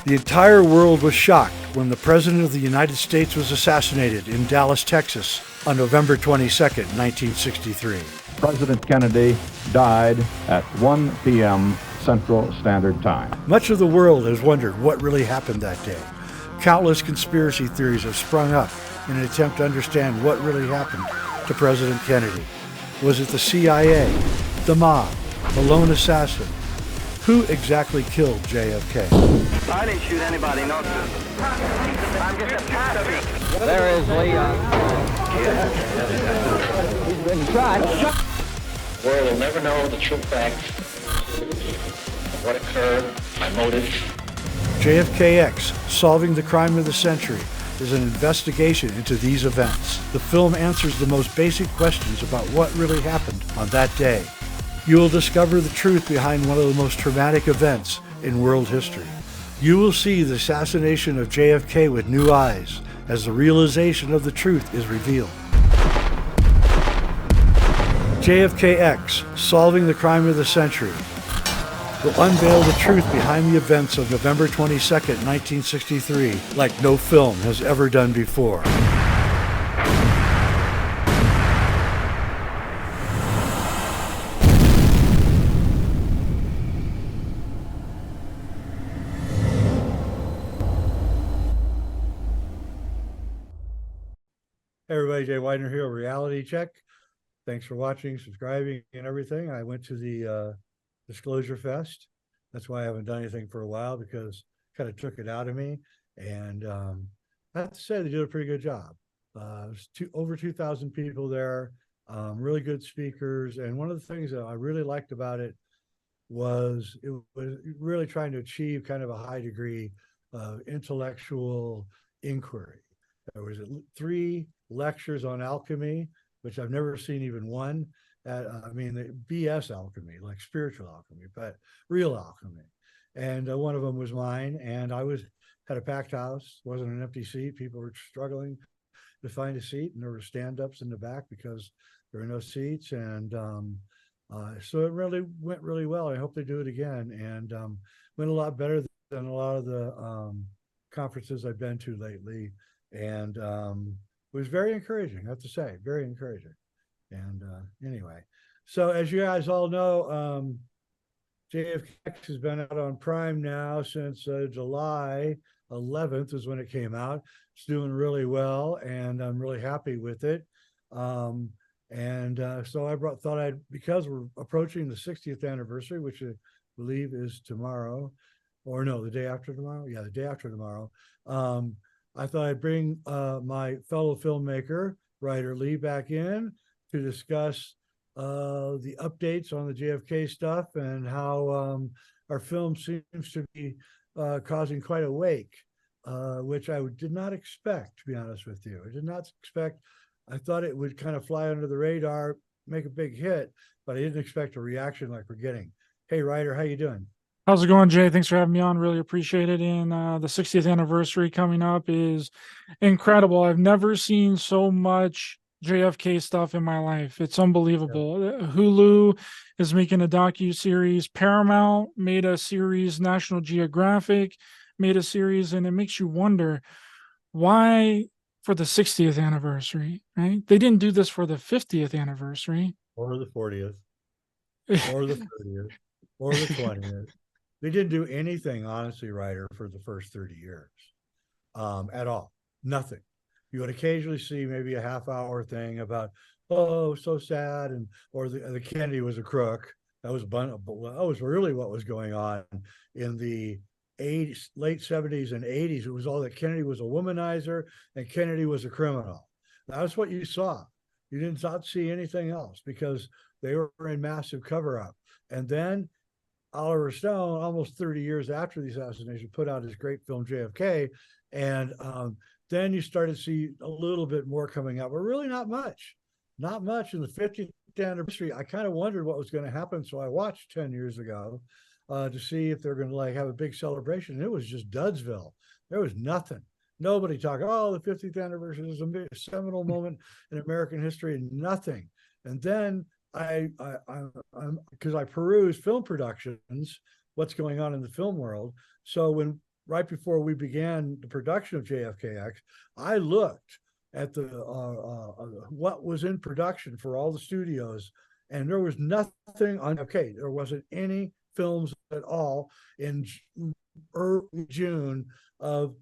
The entire world was shocked when the President of the United States was assassinated in Dallas, Texas on November 22nd, 1963. President Kennedy died at 1 p.m. Central Standard Time. Much of the world has wondered what really happened that day. Countless conspiracy theories have sprung up in an attempt to understand what really happened to President Kennedy. Was it the CIA, the mob, the lone assassin? Who exactly killed JFK? I didn't shoot anybody, no, sir. I'm just a passenger. There is Leon. He's been shot. The world will never know the true facts of what occurred, my motives. JFKX, Solving the Crime of the Century, is an investigation into these events. The film answers the most basic questions about what really happened on that day. You will discover the truth behind one of the most traumatic events in world history. You will see the assassination of JFK with new eyes as the realization of the truth is revealed. JFKX, Solving the Crime of the Century, will unveil the truth behind the events of November 22nd, 1963, like no film has ever done before. Hey everybody, Jay Weidner here, Reality Check. Thanks for watching, subscribing, and everything. I went to the Disclosure Fest. That's why I haven't done anything for a while, because it kind of took it out of me. And I have to say they did a pretty good job. There's over 2,000 people there, really good speakers. And one of the things that I really liked about it was really trying to achieve kind of a high degree of intellectual inquiry. There was 3 lectures on alchemy, which I've never seen even one. The BS alchemy, like spiritual alchemy, but real alchemy. And one of them was mine, and I had a packed house, wasn't an empty seat. People were struggling to find a seat, and there were stand-ups in the back because there were no seats. And so it really went really well. I hope they do it again, and went a lot better than a lot of the conferences I've been to lately. And it was very encouraging, I have to say, very encouraging. And anyway, so as you guys all know, JFK has been out on Prime now since July 11th is when it came out. It's doing really well, and I'm really happy with it. So because we're approaching the 60th anniversary, which I believe is tomorrow, or no, the day after tomorrow. Yeah, the day after tomorrow. I thought I'd bring my fellow filmmaker, Ryder Lee, back in to discuss the updates on the JFK stuff and how our film seems to be causing quite a wake, which I did not expect, to be honest with you. I did not expect. I thought it would kind of fly under the radar, make a big hit, but I didn't expect a reaction like we're getting. Hey, Ryder, how you doing? How's it going, Jay? Thanks for having me on. Really appreciate it. And the 60th anniversary coming up is incredible. I've never seen so much JFK stuff in my life. It's unbelievable. Yeah. Hulu is making a docu-series. Paramount made a series. National Geographic made a series. And it makes you wonder why for the 60th anniversary, right? They didn't do this for the 50th anniversary. Or the 40th. Or the 30th. Or the 20th. They didn't do anything, honestly, Ryder, for the first 30 years at all. Nothing. You would occasionally see maybe a half-hour thing about, oh, so sad, or the Kennedy was a crook. That was really what was going on in the late 70s and 80s. It was all that Kennedy was a womanizer and Kennedy was a criminal. That's what you saw. You did not see anything else because they were in massive cover-up. And then Oliver Stone, almost 30 years after the assassination, put out his great film JFK, and then you started to see a little bit more coming out, but really not much. Not much. In the 50th anniversary, I kind of wondered what was going to happen, so I watched 10 years ago to see if they're going to have a big celebration. And it was just Dudsville. There was nothing. Nobody talking, oh, the 50th anniversary is a seminal moment in American history, and nothing. And then because I peruse film productions, what's going on in the film world. So when right before we began the production of JFKX, I looked at the what was in production for all the studios, and there was nothing on. Okay, there wasn't any films at all in early June of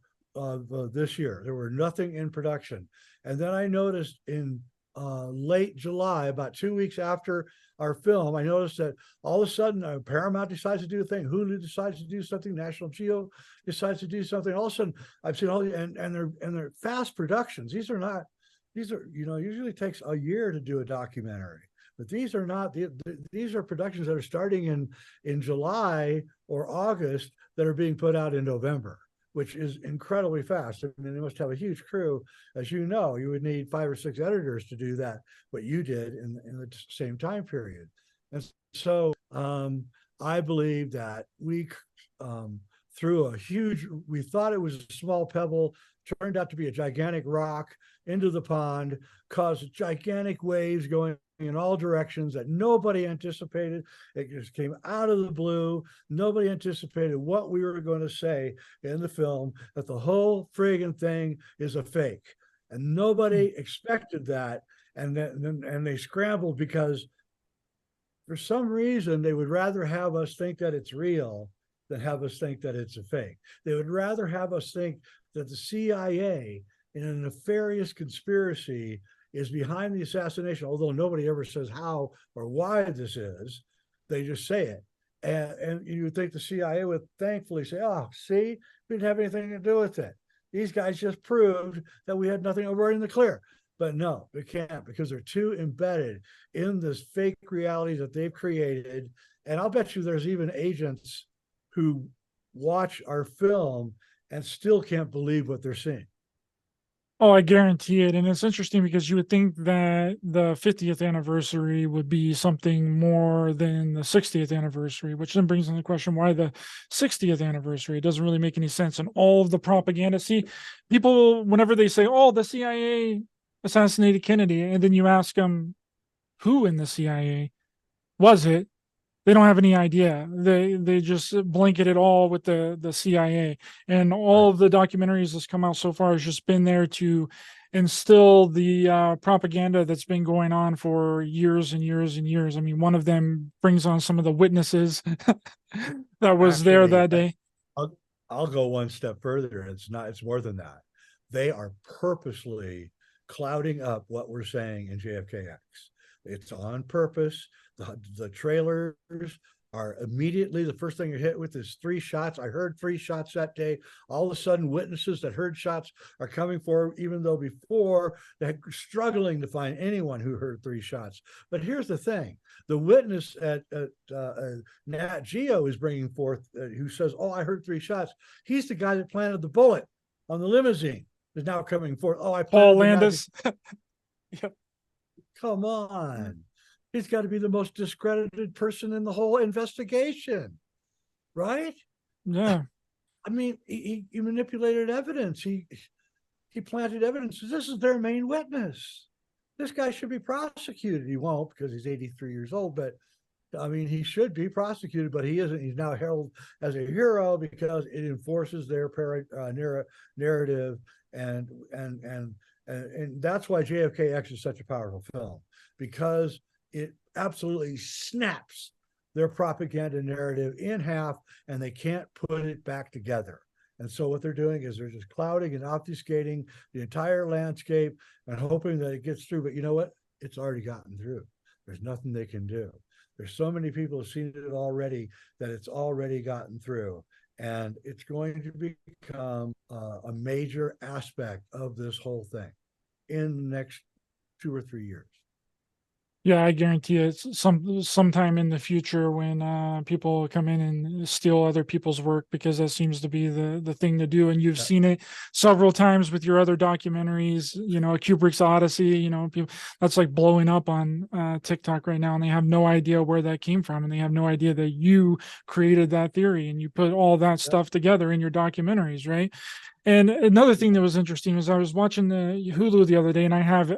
this year. There were nothing in production, and then I noticed in late July, about 2 weeks after our film, I noticed that all of a sudden Paramount decides to do a thing, Hulu decides to do something, National Geo decides to do something. All of a sudden, I've seen all the and they're fast productions. These are usually takes a year to do a documentary, but these are not. These are productions that are starting in July or August that are being put out in November, which is incredibly fast. I mean, they must have a huge crew. As you know, you would need 5 or 6 editors to do that, what you did in the same time period. And so I believe that we threw a huge, we thought it was a small pebble, turned out to be a gigantic rock into the pond, caused gigantic waves going in all directions that nobody anticipated. It just came out of the blue. Nobody anticipated what we were going to say in the film, that the whole friggin' thing is a fake. And nobody expected that. And they scrambled because for some reason they would rather have us think that it's real than have us think that it's a fake. They would rather have us think that the CIA in a nefarious conspiracy is behind the assassination, although nobody ever says how or why this is. They just say it. And you would think the CIA would thankfully say, oh, see, we didn't have anything to do with it. These guys just proved that we had nothing, we're in the clear. But no, they can't, because they're too embedded in this fake reality that they've created. And I'll bet you there's even agents who watch our film and still can't believe what they're seeing. Oh, I guarantee it. And it's interesting because you would think that the 50th anniversary would be something more than the 60th anniversary, which then brings in the question, why the 60th anniversary? It doesn't really make any sense. And all of the propaganda. See, people, whenever they say, oh, the CIA assassinated Kennedy, and then you ask them, who in the CIA was it? They don't have any idea. They just blanket it all with the CIA, and all of the documentaries that's come out so far has just been there to instill the propaganda that's been going on for years and years and years. I mean, one of them brings on some of the witnesses that was Actually, there that day. I'll go one step further. It's more than that. They are purposely clouding up what we're saying in JFKX. It's on purpose. The trailers are immediately, the first thing you're hit with is 3 shots. I heard 3 shots that day. All of a sudden, witnesses that heard shots are coming forward, even though before they're struggling to find anyone who heard 3 shots. But here's the thing. The witness at Nat Geo is bringing forth, who says, oh, I heard 3 shots. He's the guy that planted the bullet on the limousine, is now coming forth. Oh, I Paul Landis. Yep. Come on. He's got to be the most discredited person in the whole investigation, right? Yeah. I mean, he manipulated evidence. He planted evidence. This is their main witness. This guy should be prosecuted. He won't, because he's 83 years old, but I mean, he should be prosecuted, but he isn't. He's now heralded as a hero because it enforces their narrative, and that's why JFKX is such a powerful film, because it absolutely snaps their propaganda narrative in half, and they can't put it back together. And so what they're doing is they're just clouding and obfuscating the entire landscape and hoping that it gets through. But you know what? It's already gotten through. There's nothing they can do. There's so many people who've seen it already that it's already gotten through. And it's going to become a major aspect of this whole thing in the next 2 or 3 years. Yeah, I guarantee it's sometime in the future when people come in and steal other people's work, because that seems to be the thing to do. And you've seen it several times with your other documentaries, you know, Kubrick's Odyssey, you know, people, that's like blowing up on TikTok right now, and they have no idea where that came from, and they have no idea that you created that theory and you put all that stuff together in your documentaries, right? And another thing that was interesting was I was watching the Hulu the other day, and I have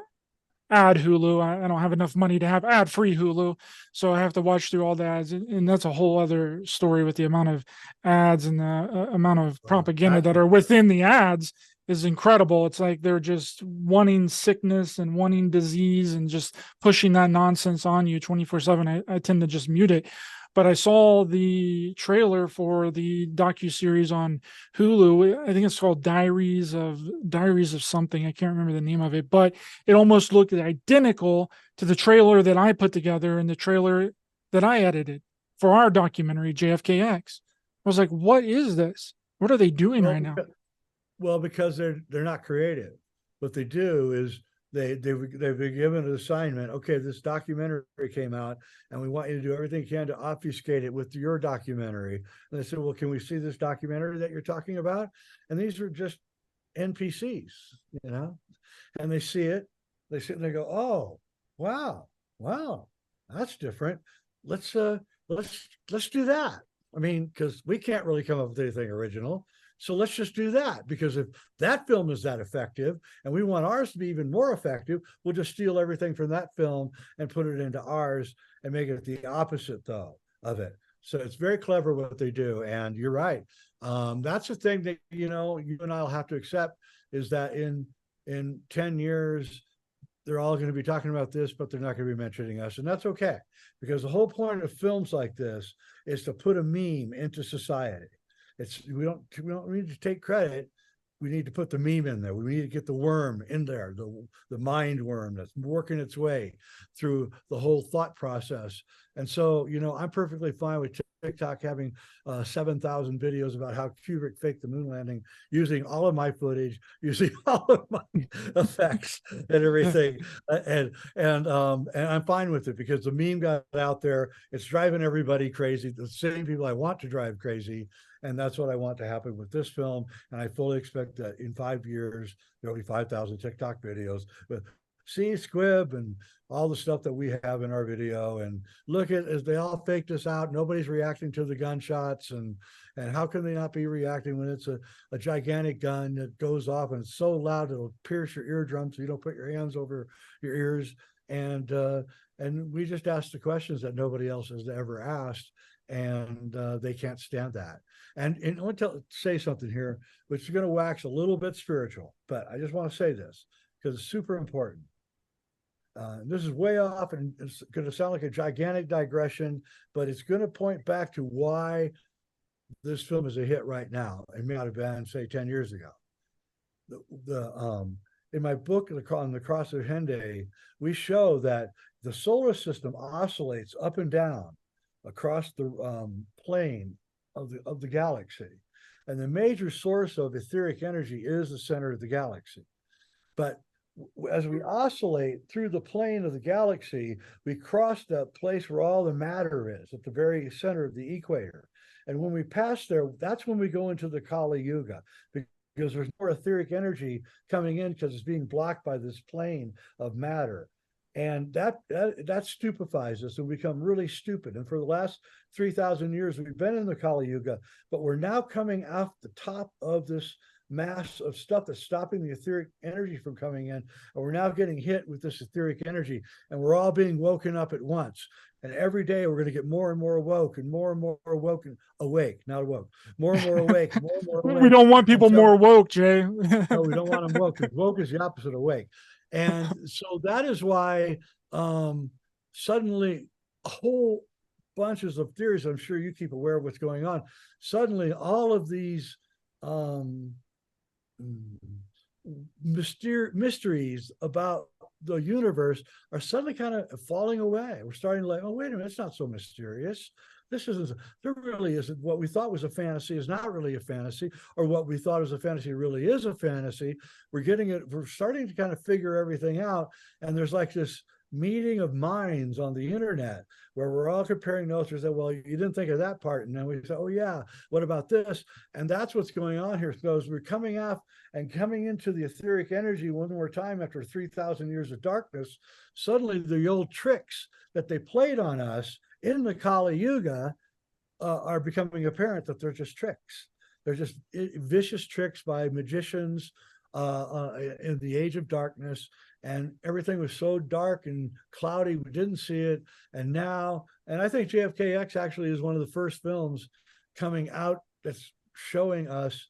ad Hulu. I don't have enough money to have ad free Hulu. So I have to watch through all the ads. And that's a whole other story with the amount of ads and the amount of propaganda that are within the ads is incredible. It's like they're just wanting sickness and wanting disease and just pushing that nonsense on you 24/7. I tend to just mute it. But I saw the trailer for the docuseries on Hulu. I think it's called Diaries of something. I can't remember the name of it, but it almost looked identical to the trailer that I put together and the trailer that I edited for our documentary JFKX. I was like, what is this? What are they doing right now? Well, because they're not creative. What they do is they've been given an assignment. Okay, this documentary came out, and we want you to do everything you can to obfuscate it with your documentary. And they said, well, can we see this documentary that you're talking about? And these are just NPCs, you know, and they see it, they sit and they go, oh, wow, that's different. Let's do that. I mean, because we can't really come up with anything original. So let's just do that, because if that film is that effective and we want ours to be even more effective, we'll just steal everything from that film and put it into ours and make it the opposite though of it. So it's very clever what they do. And you're right. That's the thing that, you know, you and I'll have to accept, is that in 10 years, they're all going to be talking about this, but they're not going to be mentioning us. And that's okay, because the whole point of films like this is to put a meme into society. We don't need to take credit. We need to put the meme in there. We need to get the worm in there, the mind worm that's working its way through the whole thought process. And so, you know, I'm perfectly fine with TikTok having 7,000 videos about how Kubrick faked the moon landing, using all of my footage, using all of my effects and everything. And I'm fine with it, because the meme got out there. It's driving everybody crazy. The same people I want to drive crazy. And that's what I want to happen with this film. And I fully expect that in 5 years, there'll be 5,000 TikTok videos with see Squib and all the stuff that we have in our video. And look at, as they all faked us out, nobody's reacting to the gunshots. And how can they not be reacting when it's a gigantic gun that goes off and it's so loud it'll pierce your eardrums so you don't put your hands over your ears. And we just asked the questions that nobody else has ever asked. And they can't stand that. And I want to say something here, which is going to wax a little bit spiritual, but I just want to say this because it's super important. This is way off, and it's going to sound like a gigantic digression, but it's going to point back to why this film is a hit right now. It may not have been, say, 10 years ago. In my book, on the Cross of Henday, we show that the solar system oscillates up and down across the plane of the galaxy. And the major source of etheric energy is the center of the galaxy. But as we oscillate through the plane of the galaxy, we cross the place where all the matter is, at the very center of the equator. And when we pass there, that's when we go into the Kali Yuga, because there's more etheric energy coming in because it's being blocked by this plane of matter. And that stupefies us, and we become really stupid. And for the last 3,000 years, we've been in the Kali Yuga, but we're now coming off the top of this mass of stuff that's stopping the etheric energy from coming in. And we're now getting hit with this etheric energy, and we're all being woken up at once. And every day we're going to get more and more awoke, and more awoke, awake, not awoke, more and more awake, more and more awake. We don't want people more woke, Jay. No, we don't want them woke, because woke is the opposite of awake. And so that is why suddenly a whole bunches of theories, I'm sure you keep aware of what's going on. Suddenly all of these mysteries about the universe are suddenly kind of falling away. We're starting to like, oh, wait a minute, it's not so mysterious. This isn't, there really isn't, what we thought was a fantasy is not really a fantasy, or what we thought was a fantasy really is a fantasy. We're starting to kind of figure everything out. And there's like this meeting of minds on the internet where we're all comparing notes. We say, well, you didn't think of that part. And then we say, oh yeah, what about this? And that's what's going on here. So we're coming off and coming into the etheric energy one more time after 3,000 years of darkness. Suddenly the old tricks that they played on us in the Kali Yuga are becoming apparent, that they're just tricks. They're just vicious tricks by magicians in the age of darkness. and everything was so dark and cloudy, we didn't see it. And now, and I think JFKX actually is one of the first films coming out that's showing us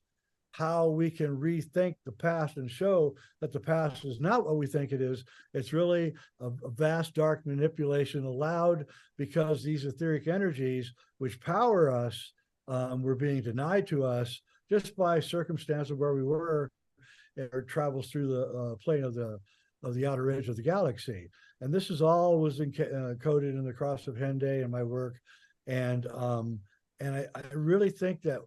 how we can rethink the past and show that the past is not what we think it is. It's really a vast dark manipulation allowed because these etheric energies which power us were being denied to us just by circumstance of where we were. It travels through the plane of the outer edge of the galaxy. And this is all was encoded in the Cross of Henday in my work. And I really think that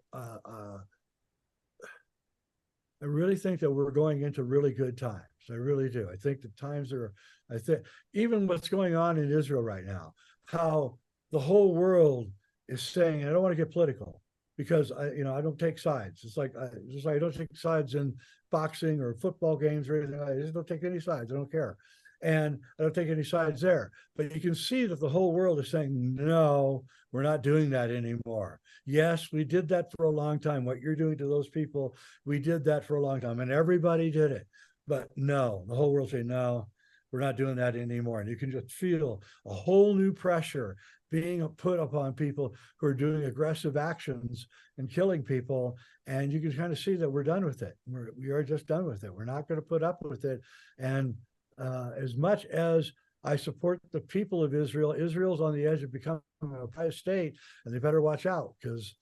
we're going into really good times. I really do. I think the times are, I think even what's going on in Israel right now, how the whole world is saying, and I don't want to get political because I don't take sides. It's like, just like I don't take sides in boxing or football games or anything. I just don't take any sides. I don't care. And I don't take any sides there. But you can see that the whole world is saying, no, we're not doing that anymore. Yes, we did that for a long time. What you're doing to those people, we did that for a long time. And everybody did it. But no, the whole world saying, no, we're not doing that anymore. And you can just feel a whole new pressure being put upon people who are doing aggressive actions and killing people. And you can kind of see that we're done with it. We are just done with it. We're not going to put up with it. And as much as I support the people of Israel, Israel's on the edge of becoming a pious state, and they better watch out because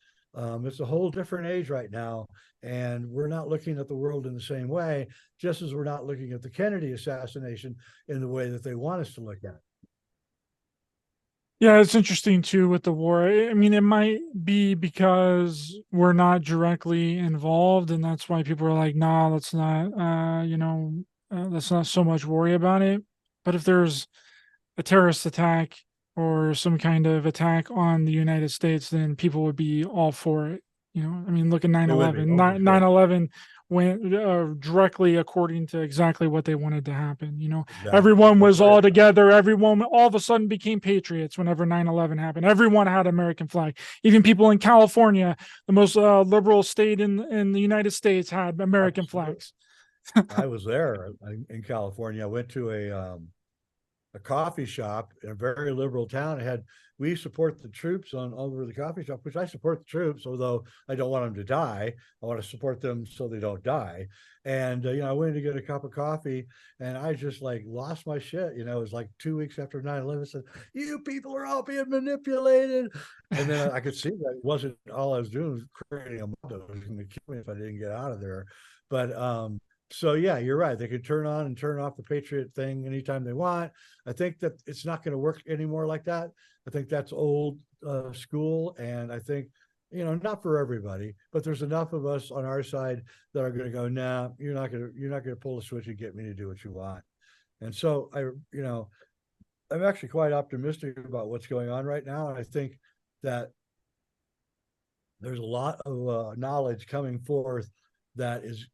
it's a whole different age right now. And we're not looking at the world in the same way, just as we're not looking at the Kennedy assassination in the way that they want us to look at it. Yeah, it's interesting too with the war. I mean, it might be because we're not directly involved, and that's why people are like, "Nah, let's not, let's not so much worry about it." But if there's a terrorist attack or some kind of attack on the United States, then people would be all for it. I mean, look at 9/11. 9/11 went directly according to exactly what they wanted to happen. Exactly. Everyone was all together. Everyone all of a sudden became patriots whenever 9/11 happened. Everyone had American flag. Even people in California, the most liberal state in the United States, had American flags. I was there in California. I went to a coffee shop in a very liberal town. We support the troops on over the coffee shop, which I support the troops, although I don't want them to die. I want to support them so they don't die. And I went to get a cup of coffee, and I just like lost my shit. It was like 2 weeks after 9/11. Said, "You people are all being manipulated," and then I could see that it wasn't all I was doing was creating a mob that was going to kill me if I didn't get out of there. But so yeah, you're right. They could turn on and turn off the Patriot thing anytime they want. I think that it's not going to work anymore like that. I think that's old school, and I think not for everybody, but there's enough of us on our side that are going to go, nah, you're not going to pull a switch and get me to do what you want. And so I'm actually quite optimistic about what's going on right now, and I think that there's a lot of knowledge coming forth that is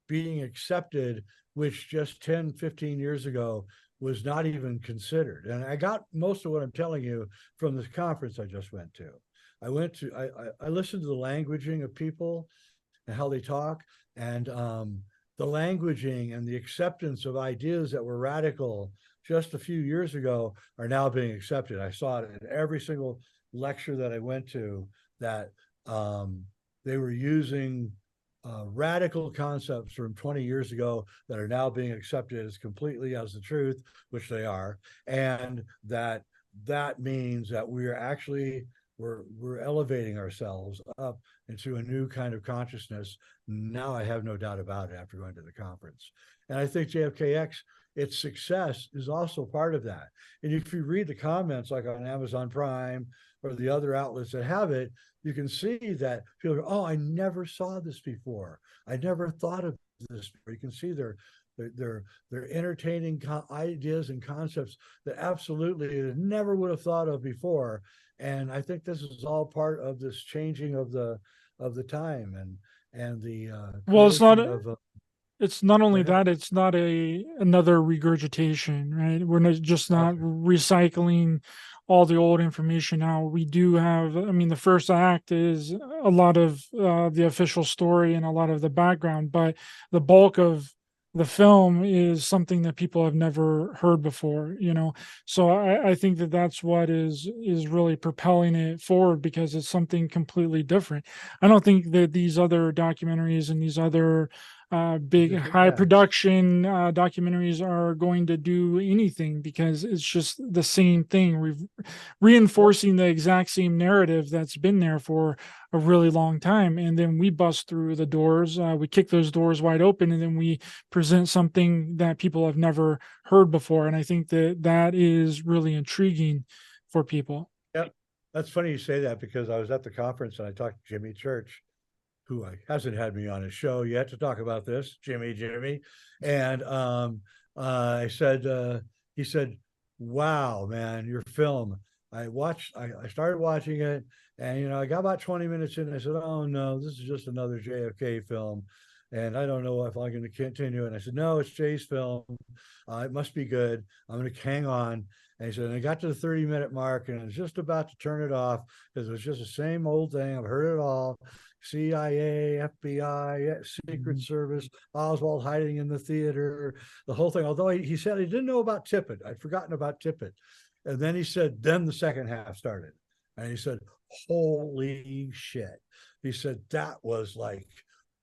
being accepted, which just 10, 15 years ago was not even considered. And I got most of what I'm telling you from this conference I just went to. I listened to the languaging of people and how they talk, and the languaging and the acceptance of ideas that were radical just a few years ago are now being accepted. I saw it in every single lecture that I went to, that they were using radical concepts from 20 years ago that are now being accepted as completely as the truth, which they are. And that means that we're elevating ourselves up into a new kind of consciousness. Now I have no doubt about it after going to the conference. And I think JFKX, its success is also part of that. And if you read the comments like on Amazon Prime or the other outlets that have it, you can see that people go, "Oh, I never saw this before. I never thought of this before." You can see they're entertaining ideas and concepts that absolutely they never would have thought of before. And I think this is all part of this changing of the time and the well, it's not only that, it's not another regurgitation, right? We're not recycling all the old information now. We do have, I mean, the first act is a lot of the official story and a lot of the background, but the bulk of the film is something that people have never heard before, you know. So I think that that's what is really propelling it forward, because it's something completely different. I don't think that these other documentaries and these other big high production documentaries are going to do anything, because it's just the same thing. Reinforcing the exact same narrative that's been there for a really long time, and then we bust through the doors, we kick those doors wide open, and then we present something that people have never heard before. And I think that that is really intriguing for people. Yep. That's funny you say that, because I was at the conference and I talked to Jimmy Church, who hasn't had me on his show yet to talk about this, Jimmy. And I said, he said, wow, man, your film. I started watching it, and, you know, I got about 20 minutes in. I said, oh no, this is just another JFK film, and I don't know if I'm going to continue. And I said, no, it's Jay's film. It must be good. I'm going to hang on. And he said, and I got to the 30-minute mark, and I was just about to turn it off, because it was just the same old thing. I've heard it all. CIA, FBI, Secret Service, Oswald hiding in the theater, the whole thing. Although he said he didn't know about Tippett. I'd forgotten about Tippett. And then he said, then the second half started. And he said, holy shit. He said, that was like,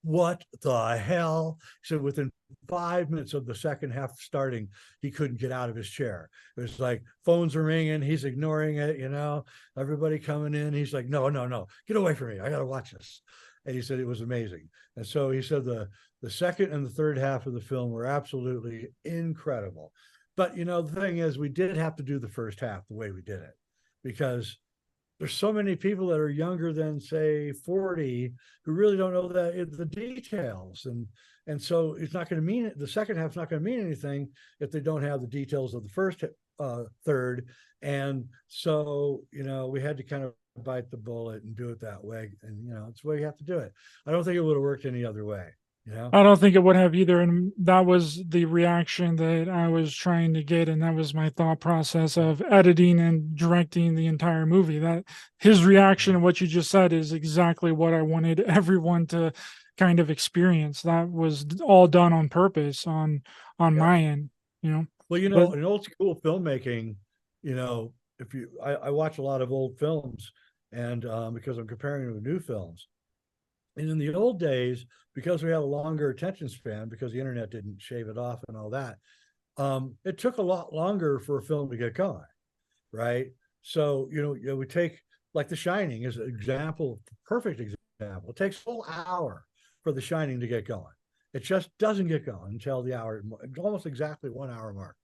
what the hell? He said, within 5 minutes of the second half starting, he couldn't get out of his chair. It was like phones are ringing, he's ignoring it, you know, everybody coming in. He's like, no, get away from me. I got to watch this. And he said it was amazing. And so he said the second and the third half of the film were absolutely incredible. But, you know, the thing is, we did have to do the first half the way we did it, because there's so many people that are younger than, say, 40, who really don't know the details. And so it's not going to mean, the second half's not going to mean anything if they don't have the details of the first third. And so, you know, we had to kind of bite the bullet and do it that way. And, you know, it's the way you have to do it. I don't think it would have worked any other way. You know? I don't think it would have either. And that was the reaction that I was trying to get. And that was my thought process of editing and directing the entire movie. That his reaction and what you just said is exactly what I wanted everyone to kind of experience. That was all done on purpose on my end, you know? Well, you know, in old school filmmaking, you know, I watch a lot of old films, and because I'm comparing them with new films. And in the old days, because we had a longer attention span, because the internet didn't shave it off and all that, it took a lot longer for a film to get going, right? So, you know, we take, like, The Shining as an example, perfect example. It takes a whole hour for The Shining to get going. It just doesn't get going until the hour, almost exactly 1 hour mark.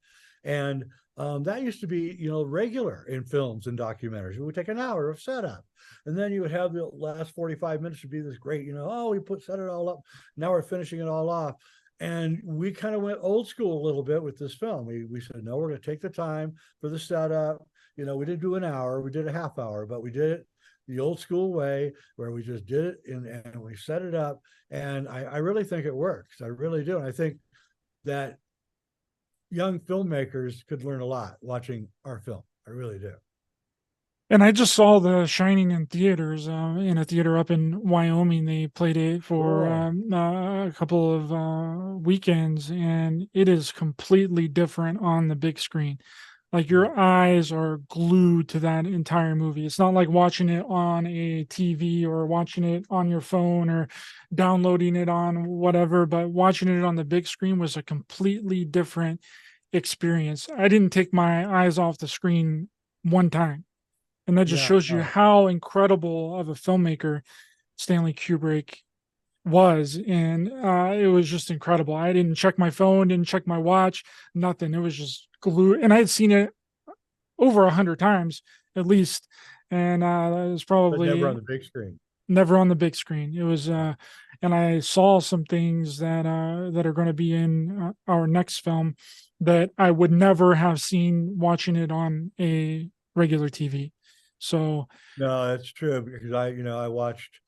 And that used to be, you know, regular in films and documentaries. It would take an hour of setup. And then you would have the last 45 minutes to be this great, you know, oh, we set it all up. Now we're finishing it all off. And we kind of went old school a little bit with this film. We said, no, we're going to take the time for the setup. You know, we didn't do an hour, we did a half hour, but we did it the old school way, where we just did it and we set it up. And I really think it works. I really do. And I think that young filmmakers could learn a lot watching our film. I really do. And I just saw The Shining in theaters, in a theater up in Wyoming. They played it for a couple of weekends, and it is completely different on the big screen. Like, your eyes are glued to that entire movie. It's not like watching it on a TV or watching it on your phone or downloading it on whatever, but watching it on the big screen was a completely different experience. I didn't take my eyes off the screen one time. And that just shows you how incredible of a filmmaker Stanley Kubrick was. And it was just incredible. I didn't check my phone, didn't check my watch, nothing. It was just glued. And I had seen it over 100 times at least. And it was probably but never on the big screen. Never on the big screen. It was, and I saw some things that are going to be in our next film that I would never have seen watching it on a regular TV. So no, that's true, because I watched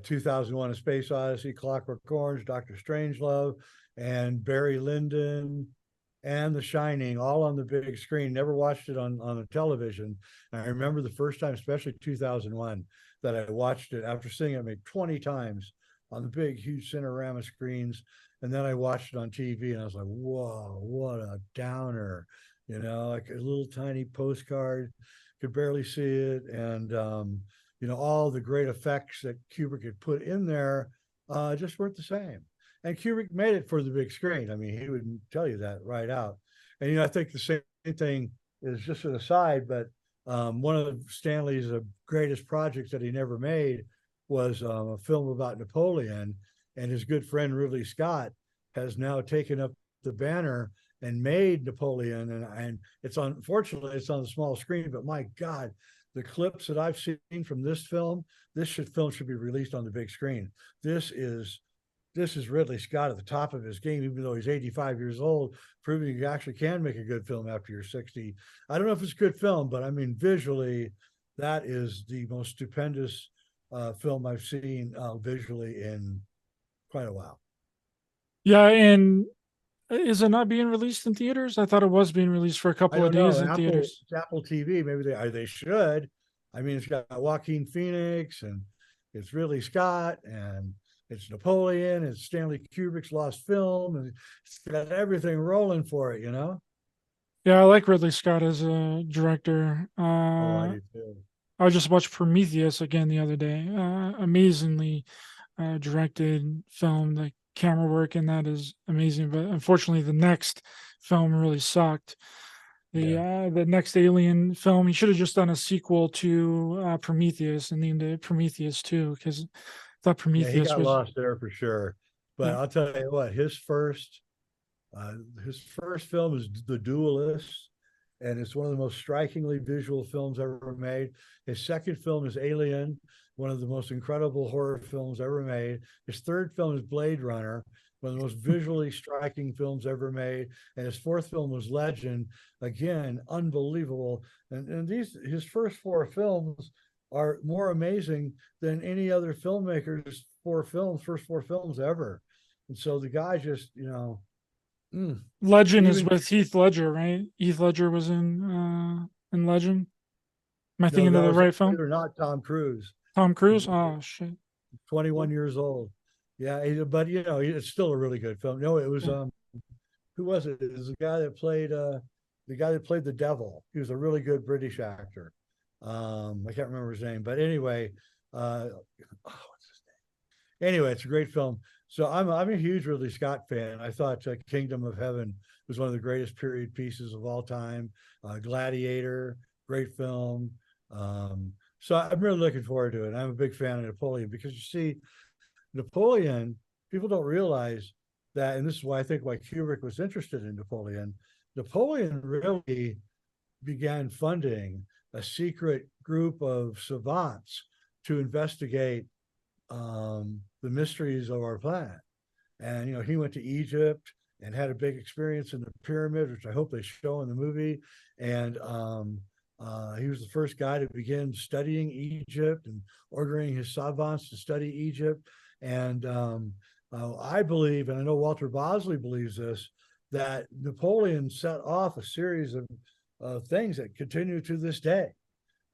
2001: A Space Odyssey, Clockwork Orange, Dr. Strangelove, and Barry Lyndon, and The Shining, all on the big screen. Never watched it on the television. And I remember the first time, especially 2001, that I watched it after seeing it maybe 20 times on the big, huge Cinerama screens. And then I watched it on TV and I was like, whoa, what a downer, like a little tiny postcard, could barely see it. And, all the great effects that Kubrick had put in there just weren't the same. And Kubrick made it for the big screen. I mean, he would tell you that right out. And, I think the same thing is just an aside, but one of Stanley's greatest projects that he never made was a film about Napoleon, and his good friend Ridley Scott has now taken up the banner and made Napoleon, and unfortunately it's on the small screen, but my God, the clips that I've seen from this film, film should be released on the big screen. This is Ridley Scott at the top of his game, even though he's 85 years old, proving you actually can make a good film after you're 60. I don't know if it's a good film, but I mean, visually, that is the most stupendous film I've seen visually in quite a while. Yeah, and is it not being released in theaters? I thought it was being released for a couple of days in theaters. It's Apple TV. Maybe they should. I mean, it's got Joaquin Phoenix, and it's Ridley Scott, and it's Napoleon, it's Stanley Kubrick's lost film, and it's got everything rolling for it, Yeah, I like Ridley Scott as a director. I do too. I just watched Prometheus again the other day. Amazingly directed film. The camera work in that is amazing, but unfortunately, the next film really sucked. The next Alien film, he should have just done a sequel to Prometheus and named it Prometheus 2, because I thought Prometheus he got was lost there for sure. But I'll tell you what, his first film is The Duelist, and it's one of the most strikingly visual films ever made. His second film is Alien, one of the most incredible horror films ever made. His third film is Blade Runner, one of the most visually striking films ever made. And his fourth film was Legend, again, unbelievable. And his first four films are more amazing than any other filmmaker's first four films ever. And so the guy just, Legend is with Heath Ledger, right? Heath Ledger was in Legend. Am I thinking of the right film? Or not Tom Cruise. Tom Cruise? Oh shit. 21 years old. Yeah, but it's still a really good film. No, it was who was it? It was the guy that played the devil. He was a really good British actor. I can't remember his name, but anyway, what's his name? Anyway, it's a great film. So I'm a huge Ridley Scott fan. I thought Kingdom of Heaven was one of the greatest period pieces of all time. Gladiator, great film. So I'm really looking forward to it. I'm a big fan of Napoleon, because you see, Napoleon, people don't realize that, and this is why I think why Kubrick was interested in Napoleon. Napoleon really began funding a secret group of savants to investigate the mysteries of our planet. And he went to Egypt and had a big experience in the pyramid, which I hope they show in the movie. And he was the first guy to begin studying Egypt and ordering his savants to study Egypt. And I believe, and I know Walter Bosley believes this, that Napoleon set off a series of things that continue to this day.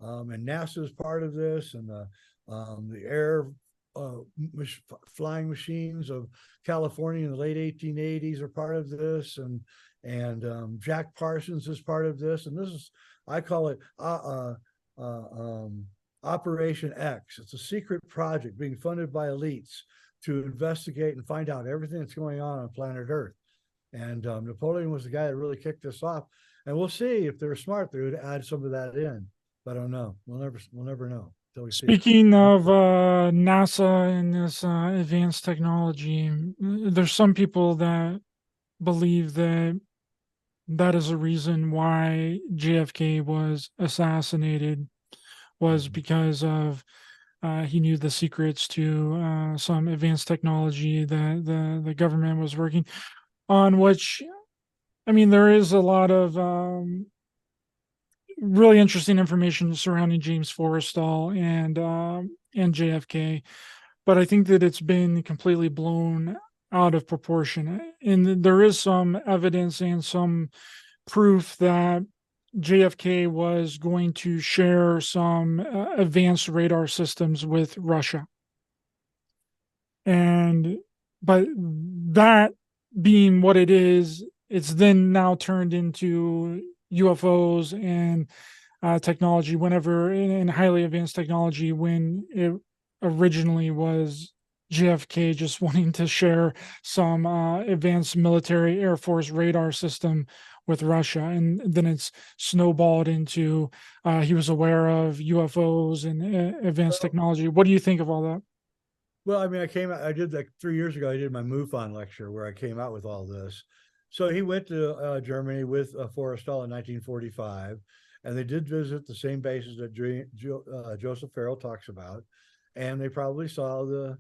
And NASA is part of this, and the air flying machines of California in the late 1880s are part of this, and Jack Parsons is part of this, and this is, I call it Operation X. It's a secret project being funded by elites to investigate and find out everything that's going on planet Earth. And Napoleon was the guy that really kicked this off. And we'll see if they're smart, they would add some of that in. But I don't know. We'll never know. Speaking of NASA and this advanced technology, there's some people that believe that is a reason why JFK was assassinated, was because of he knew the secrets to some advanced technology that the government was working on, which, I mean, there is a lot of really interesting information surrounding James Forrestal and JFK, but I think that it's been completely blown out of proportion. And there is some evidence and some proof that JFK was going to share some advanced radar systems with Russia. And but that being what it is, it's then now turned into UFOs and technology whenever in highly advanced technology, when it originally was JFK just wanting to share some advanced military Air Force radar system with Russia. And then it's snowballed into he was aware of UFOs and advanced technology. What do you think of all that? Well, I mean, I did like 3 years ago, I did my MUFON lecture where I came out with all this. So he went to Germany with Forrestal in 1945, and they did visit the same bases that Joseph Farrell talks about. And they probably saw the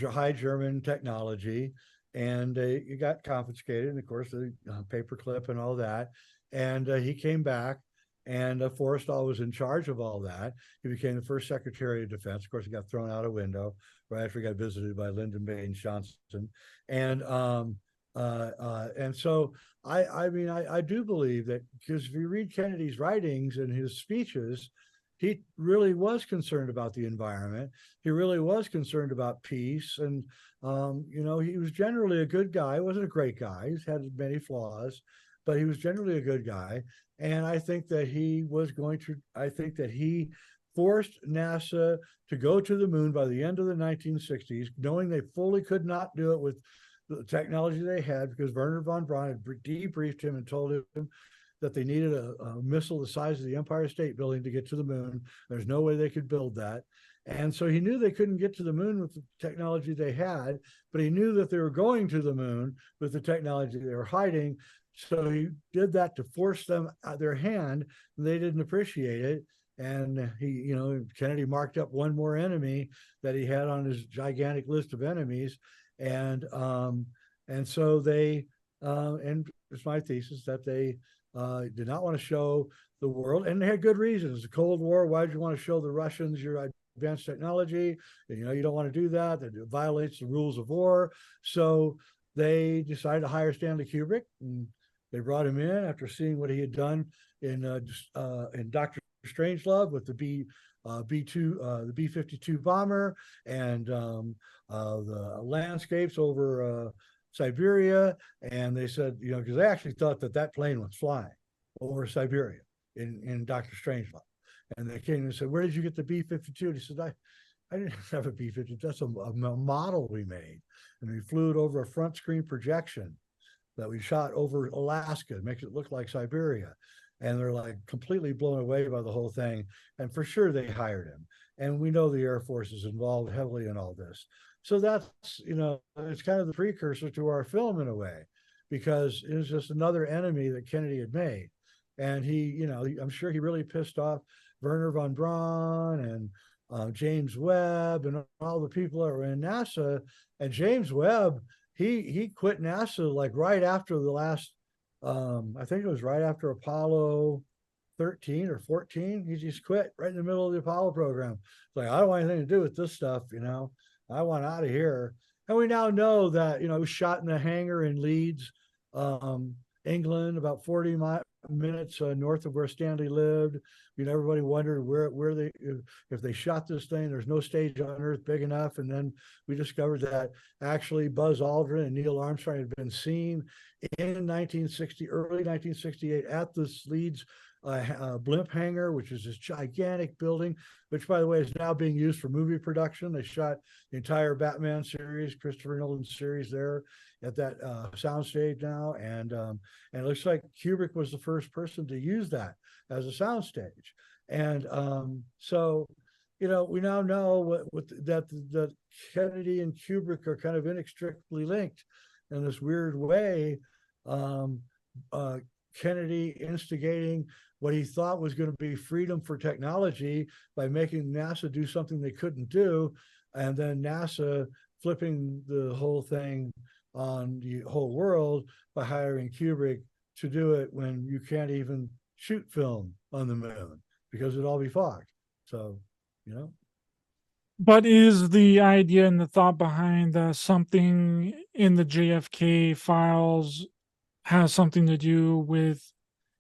high German technology, and it got confiscated. And of course, the paperclip and all that. And he came back, and Forrestal was in charge of all that. He became the first Secretary of Defense. Of course, he got thrown out a window right after he got visited by Lyndon Baines Johnson. And so I mean, I do believe that, because if you read Kennedy's writings and his speeches, he really was concerned about the environment. He really was concerned about peace. And, you know, he was generally a good guy. He wasn't a great guy. He's had many flaws, but he was generally a good guy. And I think that he forced NASA to go to the moon by the end of the 1960s, knowing they fully could not do it with the technology they had, because Wernher von Braun had debriefed him and told him that they needed a missile the size of the Empire State Building to get to the moon. There's no way they could build that. And so he knew they couldn't get to the moon with the technology they had, but he knew that they were going to the moon with the technology they were hiding. So he did that to force them out their hand, and they didn't appreciate it. And he, you know, Kennedy marked up one more enemy that he had on his gigantic list of enemies. And so they, and it's my thesis that they did not want to show the world, and they had good reasons. The Cold War, why did you want to show the Russians your advanced technology? You know, you don't want to do that. That violates the rules of war. So they decided to hire Stanley Kubrick, and they brought him in after seeing what he had done in Dr. Strangelove with the B-52 bomber, and the landscapes over Siberia. And they said, you know, because they actually thought that plane was flying over Siberia in Dr. Strangelove. And they came and said, where did you get the B-52? And he said, I didn't have a B-52. That's a model we made. And we flew it over a front screen projection that we shot over Alaska. It makes it look like Siberia. And they're like completely blown away by the whole thing. And for sure they hired him. And we know the Air Force is involved heavily in all this. So that's, you know, it's kind of the precursor to our film in a way, because it was just another enemy that Kennedy had made. And he, you know, I'm sure he really pissed off Wernher von Braun and James Webb and all the people that were in NASA. And James Webb, he quit NASA like right after the last, I think it was right after Apollo 13 or 14. He just quit right in the middle of the Apollo program. It's like, I don't want anything to do with this stuff, you know. I want out of here. And we now know that, you know, it was shot in the hangar in Leeds, England, about 40 minutes north of where Stanley lived. You know, everybody wondered where they, if they shot this thing. There's no stage on Earth big enough. And then we discovered that actually Buzz Aldrin and Neil Armstrong had been seen in early 1968 at this Leeds blimp hangar, which is this gigantic building, which, by the way, is now being used for movie production. They shot the entire Batman series, Christopher Nolan series there at that soundstage now. And it looks like Kubrick was the first person to use that as a soundstage. And so, you know, we now know that Kennedy and Kubrick are kind of inextricably linked in this weird way. Kennedy instigating what he thought was going to be freedom for technology by making NASA do something they couldn't do, and then NASA flipping the whole thing on the whole world by hiring Kubrick to do it when you can't even shoot film on the moon because it'd all be fogged. So, you know. But is the idea and the thought behind something in the JFK files has something to do with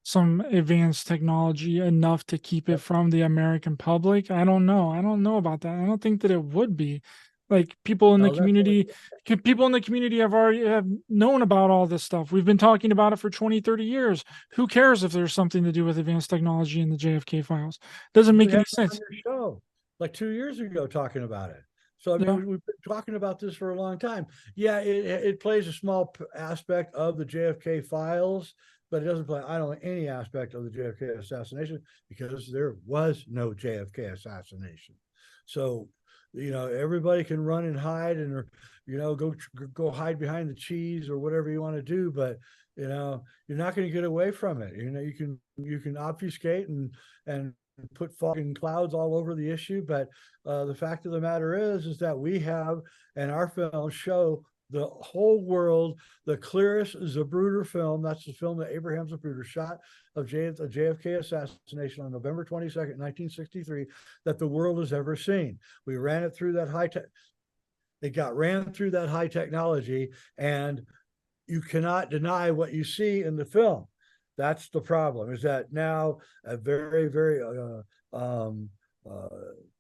some advanced technology enough to keep it from the American public? I don't know. I don't know about that. I don't think that it would be. Like people in the No, that's community, people in the community have known about all this stuff. We've been talking about it for 20, 30 years. Who cares if there's something to do with advanced technology in the JFK files? Doesn't we make had any it on sense. your show like 2 years ago talking about it. So I Yeah. mean, we've been talking about this for a long time. Yeah, it plays a small aspect of the JFK files, but it doesn't play, I don't know, any aspect of the JFK assassination because there was no JFK assassination. So, you know, everybody can run and hide and, you know, go hide behind the cheese or whatever you want to do, but you know, you're not going to get away from it. You know, you can obfuscate and put fucking clouds all over the issue, but the fact of the matter is that we have, and our films show the whole world the clearest Zapruder film. That's the film that Abraham Zapruder shot of the JFK assassination on November 22nd, 1963, that the world has ever seen. We ran it through that high tech. It got ran through that high technology, and you cannot deny what you see in the film. That's the problem, is that now a very, very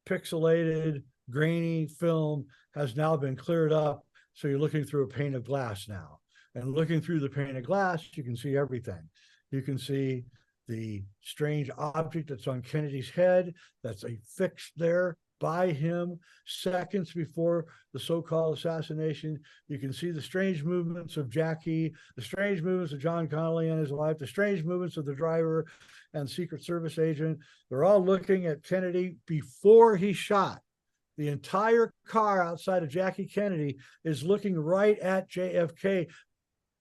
pixelated, grainy film has now been cleared up. So you're looking through a pane of glass now. And looking through the pane of glass, you can see everything. You can see the strange object that's on Kennedy's head, that's affixed there by him seconds before the so-called assassination. You can see the strange movements of Jackie, the strange movements of John Connolly and his wife, the strange movements of the driver and Secret Service agent. They're all looking at Kennedy before he shot. The entire car outside of Jackie Kennedy is looking right at JFK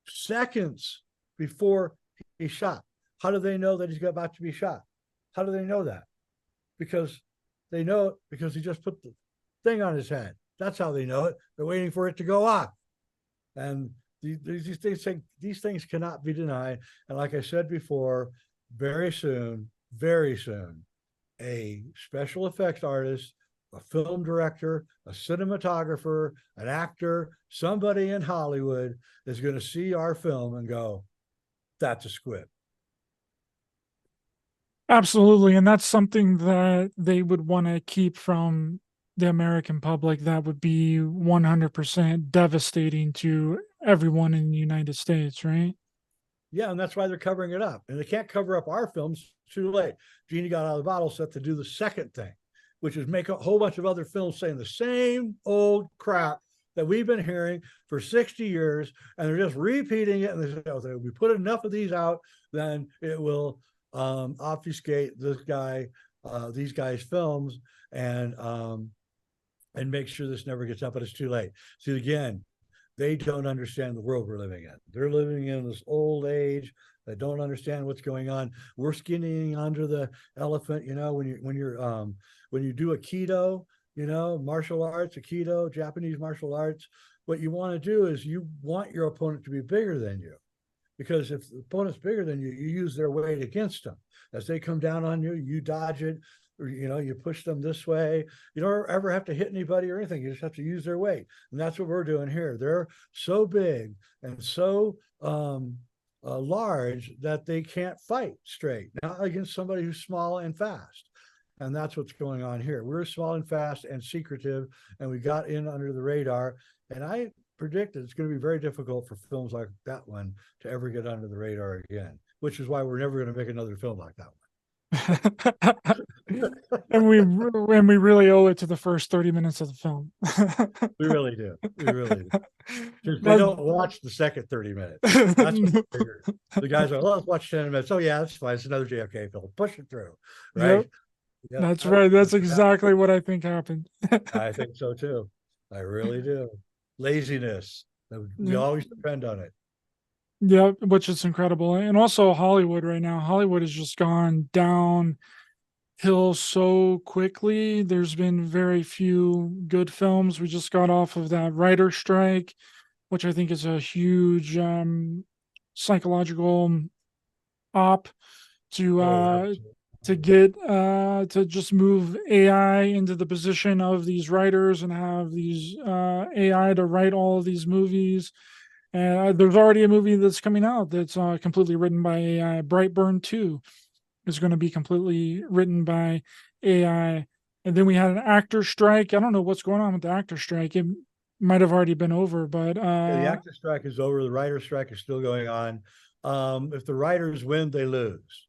seconds before he shot. How do they know that he's about to be shot? How do they know that? Because they know it because he just put the thing on his head. That's how they know it. They're waiting for it to go off. And these things cannot be denied. And like I said before, very soon, a special effects artist, a film director, a cinematographer, an actor, somebody in Hollywood is going to see our film and go, that's a squib. Absolutely. And that's something that they would want to keep from the American public. That would be 100% devastating to everyone in the United States, right? Yeah, and that's why they're covering it up. And they can't cover up our films. It's too late. Genie got out of the bottle, set to do the second thing, which is make a whole bunch of other films saying the same old crap that we've been hearing for 60 years. And they're just repeating it. And they say, oh, if we put enough of these out, then it will obfuscate this guy, these guys' films, and make sure this never gets up. But it's too late. See, again, they don't understand the world we're living in. They're living in this old age. They don't understand what's going on. We're skinning under the elephant. You know, when you do a keto, you know, martial arts, Aikido, Japanese martial arts, what you want to do is you want your opponent to be bigger than you. Because if the opponent's bigger than you, you use their weight against them. As they come down on you, you dodge it, or, you know, you push them this way. You don't ever have to hit anybody or anything. You just have to use their weight. And that's what we're doing here. They're so big and so large that they can't fight straight, not against somebody who's small and fast. And that's what's going on here. We're small and fast and secretive, and we got in under the radar. And I predict it's going to be very difficult for films like that one to ever get under the radar again, which is why we're never going to make another film like that one. and we really owe it to the first 30 minutes of the film. We really do. We really do. Because they don't watch the second 30 minutes. That's what the guys are, let's watch 10 minutes. Oh yeah, that's fine. It's another JFK film. Push it through. Right. Yep. Yep. That's right. That's exactly what I think happened. I think so too. I really do. Laziness. We always depend on it. Yeah, which is incredible. And also Hollywood right now. Hollywood has just gone downhill so quickly. There's been very few good films. We just got off of that Ryder strike, which I think is a huge psychological op to get to just move AI into the position of these writers and have these AI to write all of these movies. And there's already a movie that's coming out that's completely written by AI. Brightburn 2 is going to be completely written by AI. And then we had an actor strike. I don't know what's going on with the actor strike. It might have already been over, but Yeah, the actor strike is over. The writer strike is still going on. If the writers win, they lose.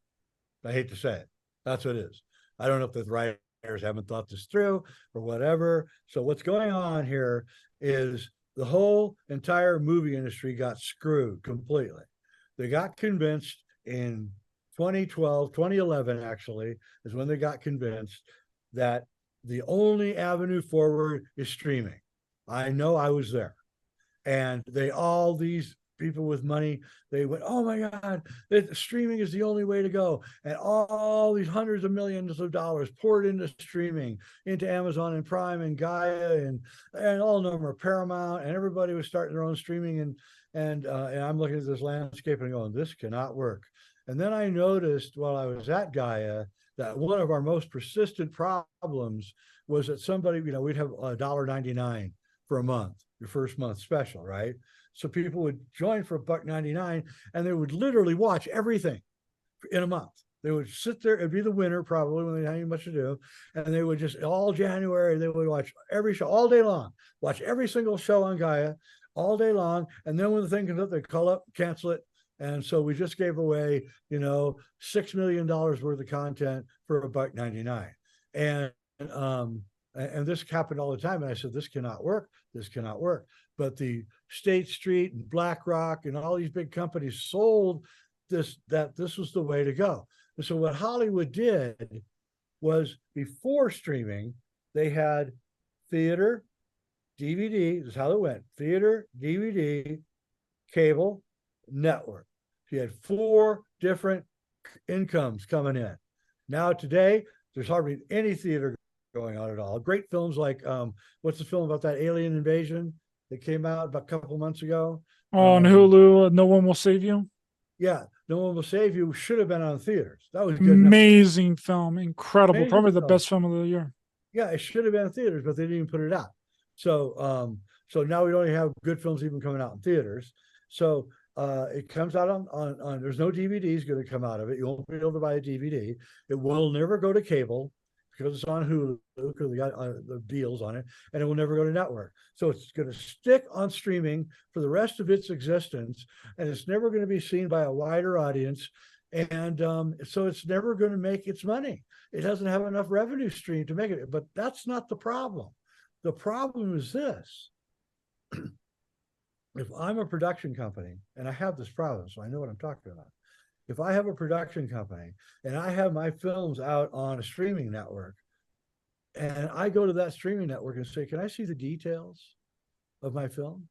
I hate to say it. That's what it is. I don't know if the writers haven't thought this through or whatever. So what's going on here is the whole entire movie industry got screwed completely. They got convinced in 2012, 2011 actually, is when they got convinced that the only avenue forward is streaming. I know, I was there. And these people with money, they went, oh my God, streaming is the only way to go. And all these hundreds of millions of dollars poured into streaming, into Amazon and Prime and Gaia and all of them are Paramount, and everybody was starting their own streaming. And I'm looking at this landscape and going, this cannot work. And then I noticed while I was at Gaia that one of our most persistent problems was that somebody, we'd have $1.99 for a month, your first month special, right? So people would join for $1.99 and they would literally watch everything in a month. They would sit there, it'd be the winter probably when they didn't have much to do. And they would just, all January, they would watch every show all day long, watch every single show on Gaia all day long. And then when the thing comes up, they call up, cancel it. And so we just gave away, $6 million worth of content for $1.99. And this happened all the time. And I said, this cannot work. This cannot work. But the State Street and BlackRock and all these big companies sold that this was the way to go. And so what Hollywood did was, before streaming, they had theater, DVD, this is how it went: theater, DVD, cable, network. So you had 4 different incomes coming in. Now today, there's hardly any theater going on at all. Great films like what's the film about that alien invasion that came out about a couple months ago? on Hulu, No One Will Save You. Yeah, No One Will Save You should have been on theaters. That was good enough. Amazing film, incredible, Amazing probably the film. best film of the year. Yeah, it should have been in theaters, but they didn't even put it out. So so now we don't even have good films even coming out in theaters. So it comes out on there's no DVDs going to come out of it. You won't be able to buy a DVD. It will never go to cable because it's on Hulu, because they got the deals on it, and it will never go to network. So it's going to stick on streaming for the rest of its existence, and it's never going to be seen by a wider audience. And so it's never going to make its money. It doesn't have enough revenue stream to make it. But that's not the problem. The problem is this. If I'm a production company, and I have this problem, so I know what I'm talking about. If I have a production company and I have my films out on a streaming network, and I go to that streaming network and say, can I see the details of my films?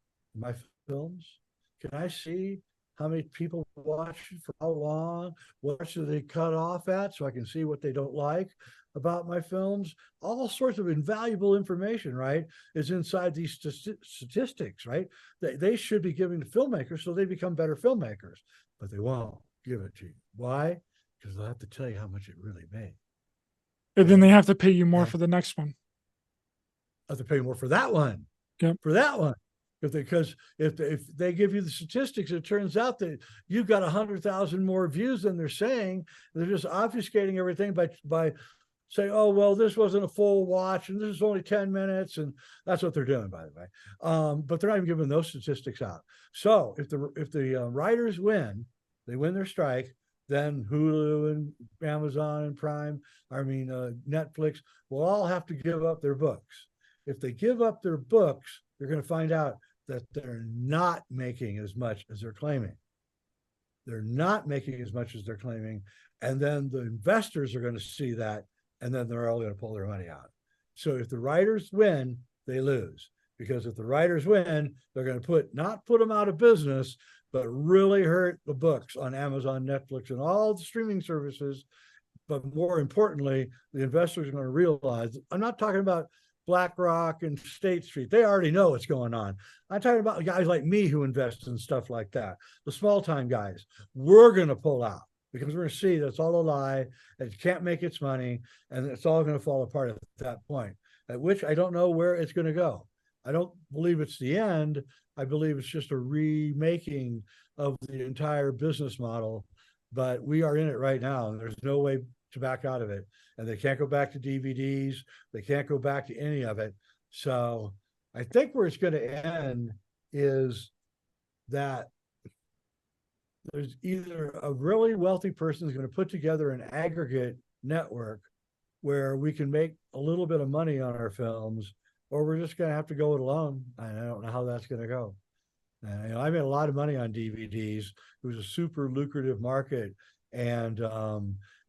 Can I see how many people watch it, for how long, what should they cut off at, so I can see what they don't like about my films? All sorts of invaluable information, right, is inside these statistics, right? They should be giving to filmmakers so they become better filmmakers, but they won't give it to you. Why? Because they'll have to tell you how much it really made. And then they have to pay you more for the next one. Have to pay more for that one. Yep. For that one. Because if they give you the statistics, it turns out that you've got 100,000 more views than they're saying. They're just obfuscating everything by saying, oh, well, this wasn't a full watch and this is only 10 minutes. And that's what they're doing, by the way. But they're not even giving those statistics out. So if the writers win, they win their strike, then Hulu and Amazon and Prime, Netflix will all have to give up their books. If they give up their books, they're going to find out that they're not making as much as they're claiming. They're not making as much as they're claiming. And then the investors are going to see that, and then they're all going to pull their money out. So if the writers win, they lose. Because if the writers win, they're going to not put them out of business, but really hurt the books on Amazon, Netflix, and all the streaming services. But more importantly, the investors are going to realize, I'm not talking about BlackRock and State Street. They already know what's going on. I'm talking about guys like me who invest in stuff like that. The small time guys, we're going to pull out because we're going to see that's all a lie. It can't make its money, and it's all going to fall apart at that point, at which I don't know where it's going to go. I don't believe it's the end. I believe it's just a remaking of the entire business model, but we are in it right now, and there's no way to back out of it, and they can't go back to DVDs. They can't go back to any of it. So I think where it's going to end is that there's either a really wealthy person is going to put together an aggregate network where we can make a little bit of money on our films, or we're just going to have to go it alone. And I don't know how that's going to go. I made a lot of money on DVDs. It was a super lucrative market, and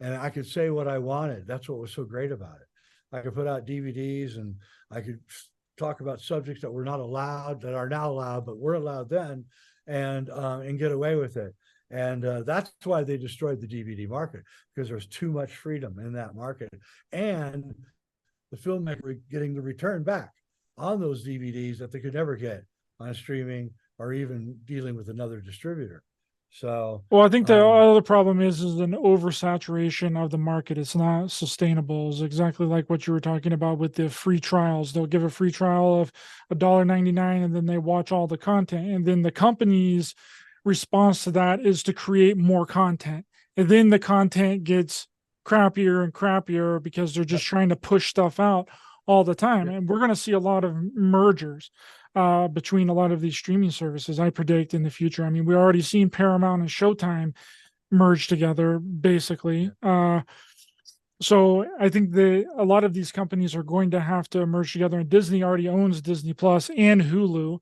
I could say what I wanted. That's what was so great about it. I could put out DVDs, and I could talk about subjects that were not allowed, that are now allowed, but were allowed then, and get away with it. And that's why they destroyed the DVD market, because there's too much freedom in that market, and the filmmaker getting the return back on those DVDs that they could never get on streaming or even dealing with another distributor. So, well, I think the other problem is an oversaturation of the market. It's not sustainable. It's exactly like what you were talking about with the free trials. They'll give a free trial of $1.99, and then they watch all the content. And then the company's response to that is to create more content. And then the content gets crappier and crappier because they're just trying to push stuff out all the time. And we're going to see a lot of mergers between a lot of these streaming services, I predict, in the future. I mean, we're already seeing Paramount and Showtime merge together, basically. So I think a lot of these companies are going to have to merge together, and Disney already owns Disney Plus and Hulu.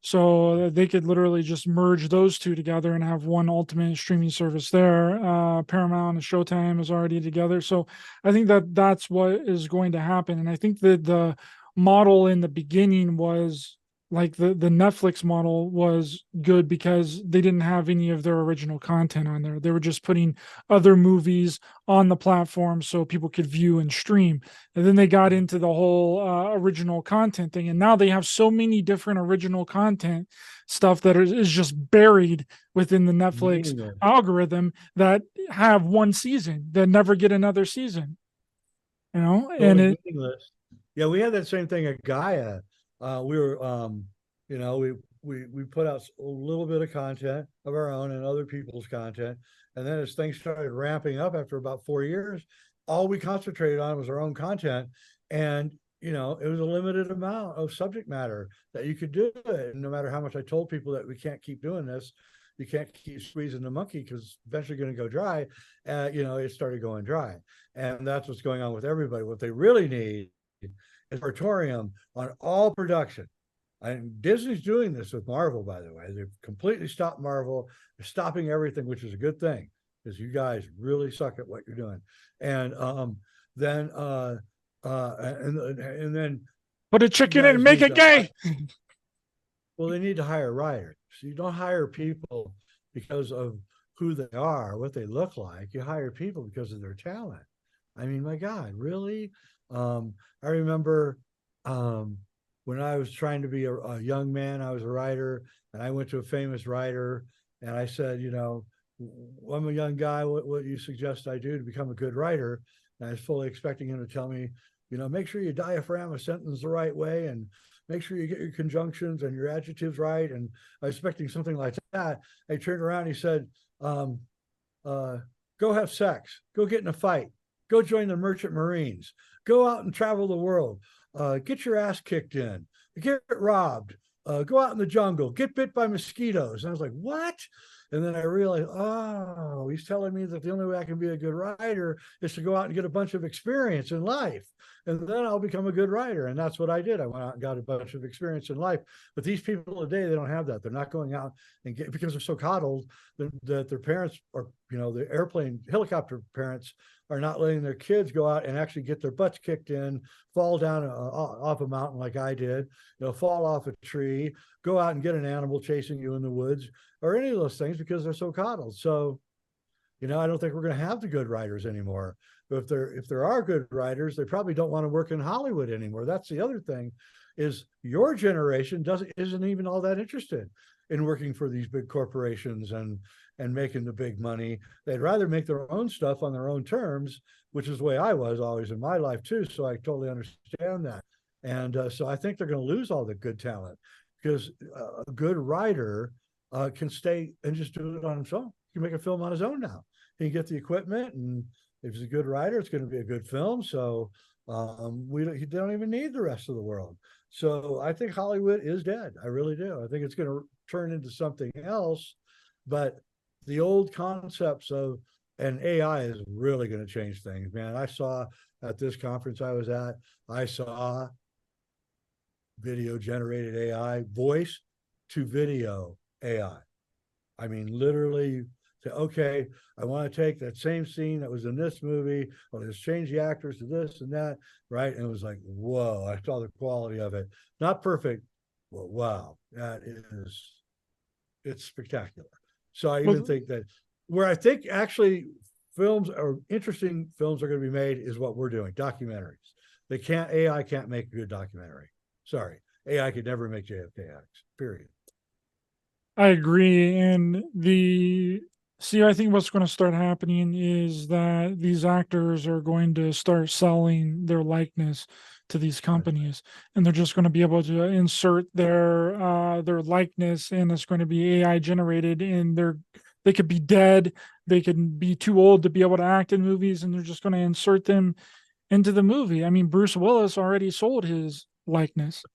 So they could literally just merge those two together and have one ultimate streaming service there. Paramount and Showtime is already together. So I think that's what is going to happen. And I think that the model in the beginning was like the Netflix model was good because they didn't have any of their original content on there. They were just putting other movies on the platform so people could view and stream. And then they got into the whole original content thing. And now they have so many different original content stuff that is just buried within the Netflix algorithm that have one season that never get another season. You know, and yeah, we had that same thing at Gaia. We were, we put out a little bit of content of our own and other people's content. And then as things started ramping up after about 4 years, all we concentrated on was our own content. And, it was a limited amount of subject matter that you could do it. And no matter how much I told people that we can't keep doing this, you can't keep squeezing the monkey because it's eventually going to go dry. It started going dry. And that's what's going on with everybody. What they really need is moratorium on all production. And Disney's doing this with Marvel, by the way. They've completely stopped Marvel. They're stopping everything, which is a good thing because you guys really suck at what you're doing. And then put a chicken in and make it gay. Well, they need to hire writers. So you don't hire people because of who they are, what they look like. You hire people because of their talent. I mean, my God, really? I remember when I was trying to be a young man, I was a writer, and I went to a famous writer, and I said, I'm a young guy. What do you suggest I do to become a good writer? And I was fully expecting him to tell me, make sure you diaphragm a sentence the right way, and make sure you get your conjunctions and your adjectives right. And I was expecting something like that. I turned around, and he said, go have sex, go get in a fight, go join the Merchant Marines, go out and travel the world, get your ass kicked in, get robbed, go out in the jungle, get bit by mosquitoes. And I was like, what? And then I realized, oh, he's telling me that the only way I can be a good writer is to go out and get a bunch of experience in life. And then I'll become a good writer. And that's what I did. I went out and got a bunch of experience in life. But these people today, they don't have that. They're not going out and because they're so coddled that their parents are, the helicopter parents are not letting their kids go out and actually get their butts kicked in, fall down off a mountain like I did, fall off a tree, go out and get an animal chasing you in the woods, or any of those things because they're so coddled. So, I don't think we're going to have the good writers anymore. But if there are good writers, they probably don't want to work in Hollywood anymore. That's the other thing, is your generation isn't even all that interested in working for these big corporations and making the big money. They'd rather make their own stuff on their own terms, which is the way I was always in my life too. So I totally understand that. And so I think they're going to lose all the good talent because a good writer can stay and just do it on his own. He can make a film on his own now. He can get the equipment and If he's a good writer, it's going to be a good film. So he don't even need the rest of the world. So I think Hollywood is dead. I really do. I think it's going to turn into something else. But the old concepts of and AI is really going to change things, man. I saw at this conference I was at, I saw video generated AI, voice to video AI. I mean, literally say, okay, I want to take that same scene that was in this movie, or just change the actors to this and that, right? And it was like, whoa, I saw the quality of it. Not perfect, but wow, it's spectacular. So I even think that where I think actually films or interesting films are going to be made is what we're doing, documentaries. AI can't make a good documentary. Sorry, AI could never make JFKX, period. I agree. And I think what's going to start happening is that these actors are going to start selling their likeness to these companies, and they're just going to be able to insert their likeness, and it's going to be AI generated, and they could be dead, they could be too old to be able to act in movies, and they're just going to insert them into the movie. I mean, Bruce Willis already sold his likeness.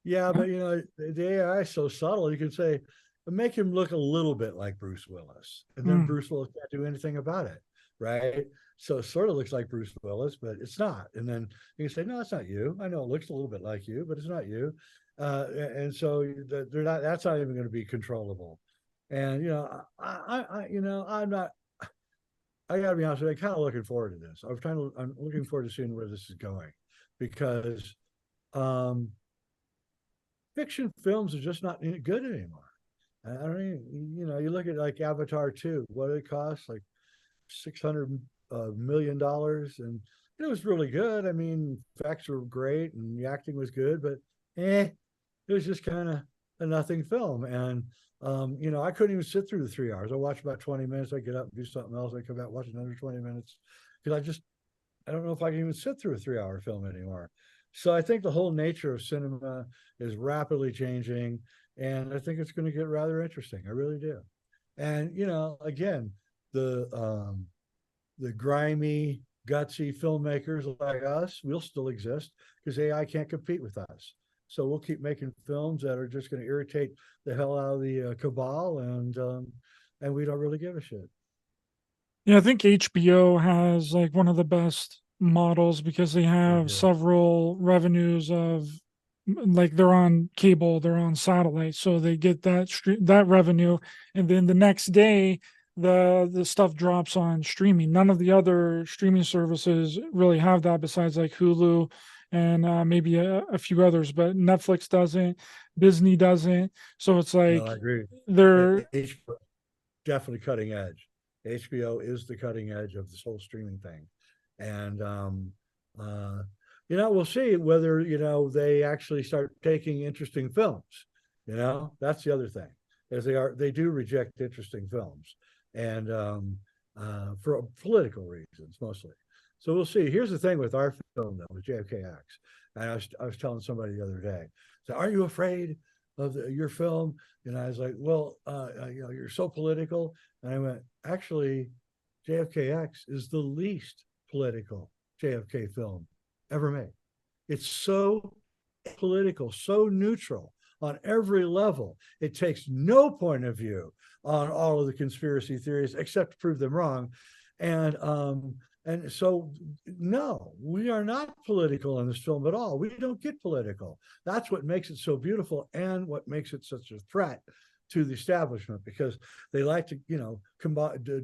Yeah, but the AI is so subtle. You can say, make him look a little bit like Bruce Willis, and then Bruce Willis can't do anything about it, right? So it sort of looks like Bruce Willis, but it's not. And then you can say, no, it's not you. I know it looks a little bit like you, but it's not you. And so they're not. That's not even going to be controllable. And I'm not. I got to be honest with you. I'm kind of looking forward to this. I'm looking forward to seeing where this is going, because fiction films are just not good anymore. I don't even, you look at like Avatar 2, what did it cost? Like $600 million. And it was really good. I mean, facts were great and the acting was good, but it was just kind of a nothing film. And, I couldn't even sit through the 3 hours. I watched about 20 minutes. I get up and do something else. I come back, watch another 20 minutes. Because I don't know if I can even sit through a 3-hour film anymore. So I think the whole nature of cinema is rapidly changing, and I think it's going to get rather interesting. I really do. And again, the grimy, gutsy filmmakers like us, we'll still exist because AI can't compete with us. So we'll keep making films that are just going to irritate the hell out of the cabal, and we don't really give a shit. Yeah, I think HBO has like one of the best models because they have several revenues of, like, they're on cable, they're on satellite, so they get that revenue, and then the next day the stuff drops on streaming. None of the other streaming services really have that besides like Hulu and maybe a few others, but Netflix doesn't, Disney doesn't. So it's like, no, I agree. they're HBO, definitely cutting edge. HBO is the cutting edge of this whole streaming thing. And we'll see whether they actually start taking interesting films. That's the other thing, is they do reject interesting films, and for political reasons mostly. So we'll see. Here's the thing with our film, though, with JFKX. And I was telling somebody the other day, so aren't you afraid of your film? And I was like, well, you're so political. And I went, actually, JFKX is the least political JFK film ever made. It's so political, so neutral on every level. It takes no point of view on all of the conspiracy theories except to prove them wrong. And so, no, we are not political in this film at all. We don't get political. That's what makes it so beautiful and what makes it such a threat to the establishment, because they like to,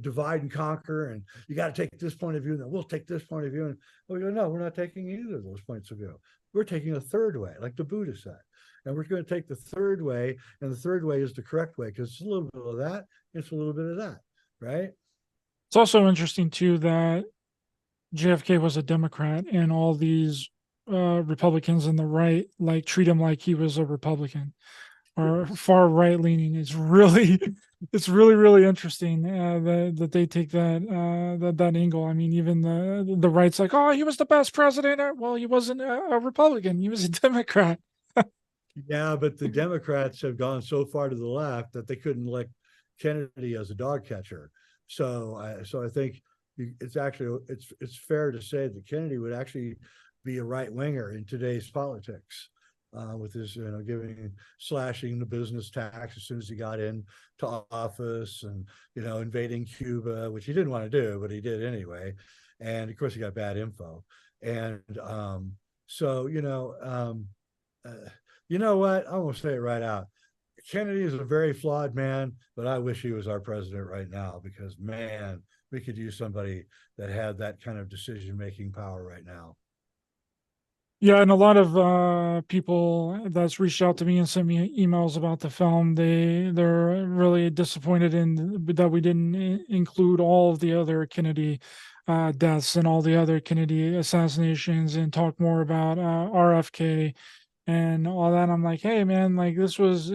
divide and conquer, and you got to take this point of view, and then we'll take this point of view. And we go, no, we're not taking either of those points of view. We're taking a third way, like the Buddha said. And we're going to take the third way, and the third way is the correct way, because it's a little bit of that, it's a little bit of that, right? It's also interesting too that JFK was a Democrat, and all these Republicans in the right treat him like he was a Republican or far right leaning. It's really really interesting that they take that angle. I mean, even the right's like, oh, he was the best president. Well, he wasn't a Republican, he was a Democrat. Yeah, but the Democrats have gone so far to the left that they couldn't elect Kennedy as a dog catcher. So I think it's actually, it's fair to say that Kennedy would actually be a right winger in today's politics. With his, slashing the business tax as soon as he got into office, and, invading Cuba, which he didn't want to do, but he did anyway. And of course, he got bad info. And so, you know what? I'm going to say it right out. Kennedy is a very flawed man, but I wish he was our president right now, because, man, we could use somebody that had that kind of decision-making power right now. Yeah, and a lot of people that's reached out to me and sent me emails about the film, they're really disappointed in that we didn't include all of the other Kennedy deaths and all the other Kennedy assassinations, and talk more about RFK and all that. I'm like, hey man, like, this was,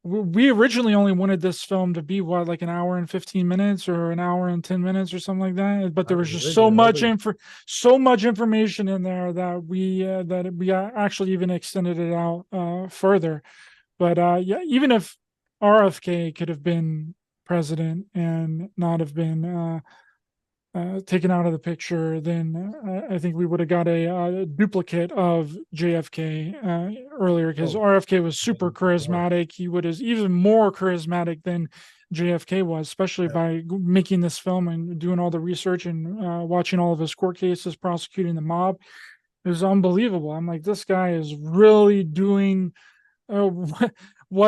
we originally only wanted this film to be what, like an hour and 15 minutes or an hour and 10 minutes or something like that. But there was just so much information in there that we actually even extended it out further. But yeah, even if RFK could have been president and not have been taken out of the picture, then I think we would have got a duplicate of JFK earlier, because RFK was super charismatic. He would have even more charismatic than JFK was, especially by making this film and doing all the research and watching all of his court cases prosecuting the mob. It was unbelievable. I'm like, this guy is really doing what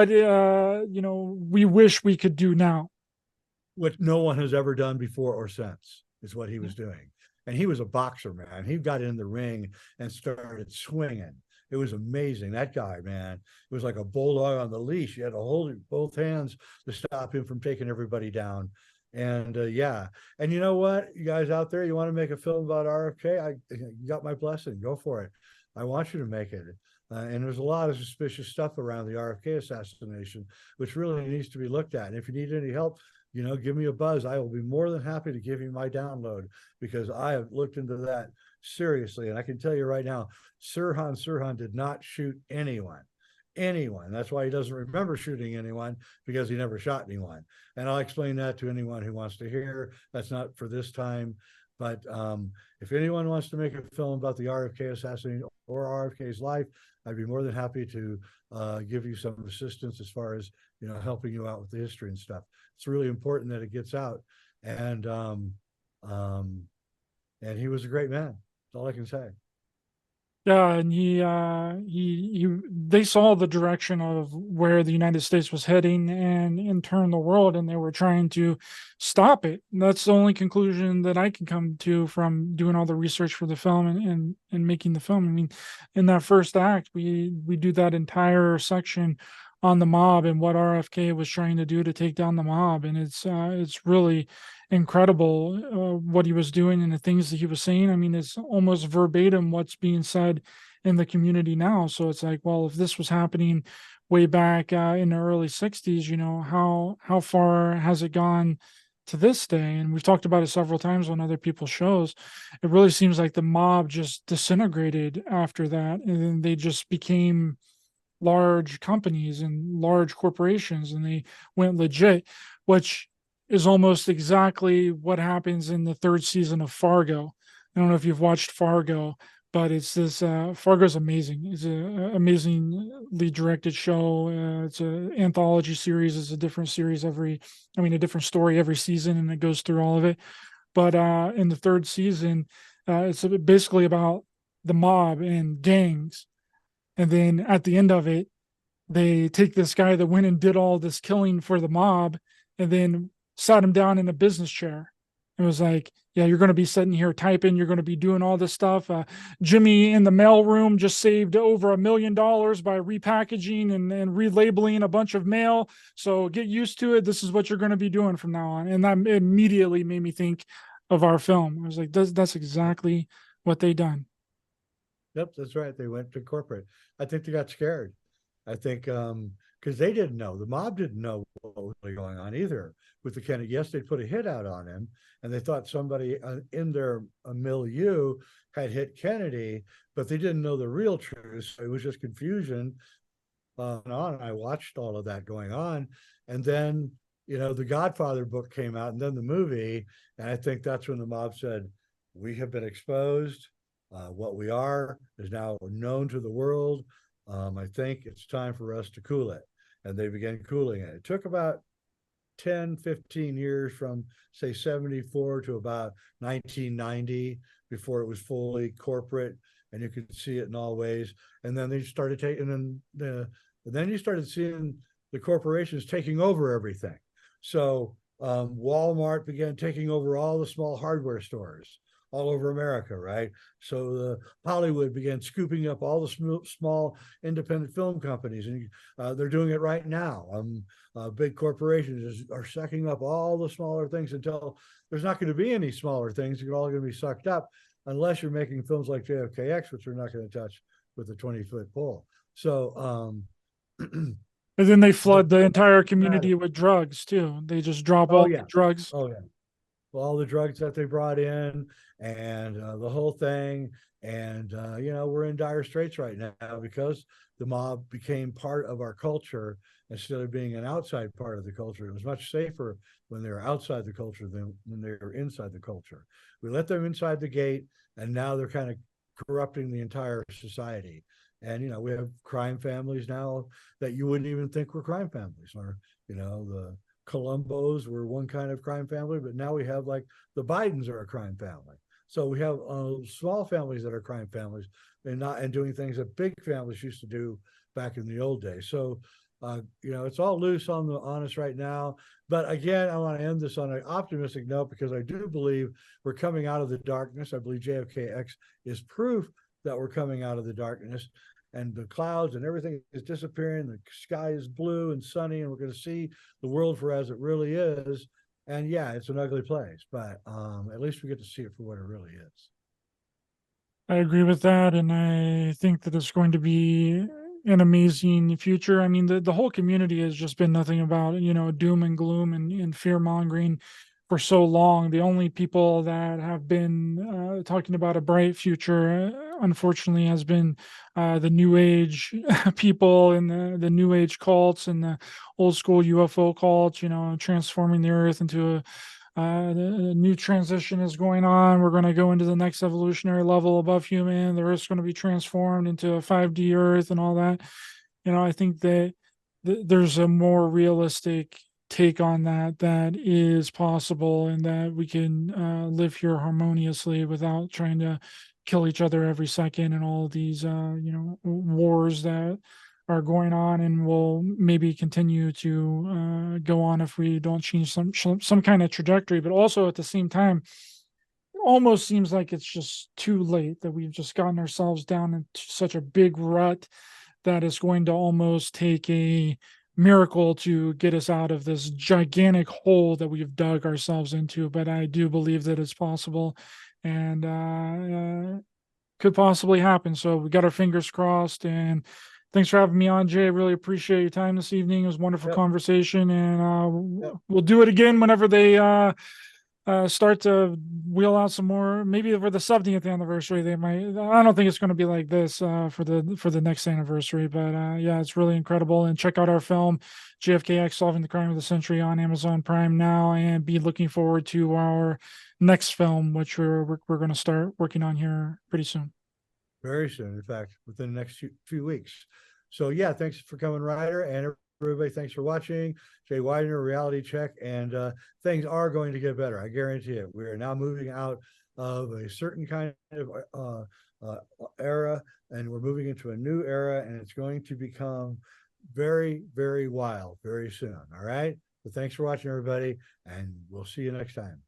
we wish we could do now. What no one has ever done before or since is what he was doing. And he was a boxer, man. He got in the ring and started swinging. It was amazing. That guy, man, it was like a bulldog on the leash. You had to hold it both hands to stop him from taking everybody down. And yeah. And you know what, you guys out there, you want to make a film about RFK? You got my blessing. Go for it. I want you to make it. And there's a lot of suspicious stuff around the RFK assassination, which really needs to be looked at. And if you need any help, give me a buzz. I will be more than happy to give you my download, because I have looked into that seriously. And I can tell you right now, Sirhan did not shoot anyone. That's why he doesn't remember shooting anyone, because he never shot anyone. And I'll explain that to anyone who wants to hear. That's not for this time. But if anyone wants to make a film about the RFK assassination or RFK's life, I'd be more than happy to give you some assistance as far as, helping you out with the history and stuff. It's really important that it gets out. And he was a great man. That's all I can say. Yeah, and they saw the direction of where the United States was heading and in turn the world, and they were trying to stop it. And that's the only conclusion that I can come to from doing all the research for the film and making the film. I mean, in that first act, we do that entire section on the mob and what RFK was trying to do to take down the mob, and it's really incredible what he was doing and the things that he was saying. I mean, it's almost verbatim what's being said in the community now. So it's like, well, if this was happening way back in the early 60s, how far has it gone to this day? And we've talked about it several times on other people's shows. It really seems like the mob just disintegrated after that, and then they just became large companies and large corporations, and they went legit, which is almost exactly what happens in the third season of Fargo. I don't know if you've watched Fargo, but it's this Fargo's amazing. It's an amazingly directed show. It's an anthology series. It's a different series a different story every season, and it goes through all of it. But in the third season, it's basically about the mob and gangs. And then at the end of it, they take this guy that went and did all this killing for the mob and then sat him down in a business chair. It was like, yeah, you're going to be sitting here typing. You're going to be doing all this stuff. Jimmy in the mailroom just saved over $1 million by repackaging and relabeling a bunch of mail. So get used to it. This is what you're going to be doing from now on. And that immediately made me think of our film. I was like, that's exactly what they done. Yep, that's right. They went to corporate. I think they got scared. I think because they didn't know. The mob didn't know what was really going on either with the Kennedy. Yes, they put a hit out on him, and they thought somebody in their milieu had hit Kennedy, but they didn't know the real truth. So it was just confusion. And I watched all of that going on, and then the Godfather book came out and then the movie. And I think that's when the mob said, we have been exposed. What we are is now known to the world. I think it's time for us to cool it. And they began cooling it. It took about 10, 15 years from say 74 to about 1990 before it was fully corporate and you could see it in all ways. And then they started taking, and then you started seeing the corporations taking over everything. So Walmart began taking over all the small hardware stores all over America, right? So the Hollywood began scooping up all the small independent film companies, and they're doing it right now. Big corporations are sucking up all the smaller things until there's not going to be any smaller things. They're all going to be sucked up unless you're making films like JFKX, which we're not going to touch with a 20-foot pole. So, And then they flood the entire community with drugs too. They just drop all the drugs. Oh yeah. All the drugs that they brought in and the whole thing. And, we're in dire straits right now because the mob became part of our culture instead of being an outside part of the culture. It was much safer when they were outside the culture than when they were inside the culture. We let them inside the gate, and now they're kind of corrupting the entire society. And, we have crime families now that you wouldn't even think were crime families, or, the Columbos were one kind of crime family, but now we have like the Bidens are a crime family. So we have small families that are crime families and doing things that big families used to do back in the old days. So, it's all loose on us right now. But again, I want to end this on an optimistic note because I do believe we're coming out of the darkness. I believe JFKX is proof that we're coming out of the darkness. And the clouds and everything is disappearing. The sky is blue and sunny, and we're going to see the world for as it really is. And yeah, it's an ugly place, but at least we get to see it for what it really is. I agree with that, and I think that it's going to be an amazing future. I mean, the whole community has just been nothing about, doom and gloom and fear mongering for so long. The only people that have been talking about a bright future, unfortunately, has been the new age people and the new age cults and the old school UFO cults, transforming the earth into the new transition is going on. We're going to go into the next evolutionary level above human. The earth's going to be transformed into a 5D earth and all that. I think that there's a more realistic take on that is possible, and that we can live here harmoniously without trying to kill each other every second, and all these wars that are going on and will maybe continue to go on if we don't change some kind of trajectory. But also at the same time, it almost seems like it's just too late, that we've just gotten ourselves down into such a big rut that it's going to almost take a miracle to get us out of this gigantic hole that we've dug ourselves into. But I do believe that it's possible, and could possibly happen. So we got our fingers crossed. And thanks for having me on, Jay. I really appreciate your time this evening. It was a wonderful conversation, and we'll do it again whenever they start to wheel out some more. Maybe for the 70th anniversary, they might. I don't think it's going to be like this for the next anniversary, but yeah, it's really incredible. And check out our film, JFKX: Solving the Crime of the Century, on Amazon Prime now, and be looking forward to our next film, which we're going to start working on here pretty soon. Very soon, in fact, within the next few weeks. So yeah, thanks for coming, Ryder, and everybody, thanks for watching. Jay Weidner, Reality Check, and things are going to get better. I guarantee it. We are now moving out of a certain kind of era, and we're moving into a new era, and it's going to become very, very wild very soon. All right. So thanks for watching, everybody, and we'll see you next time.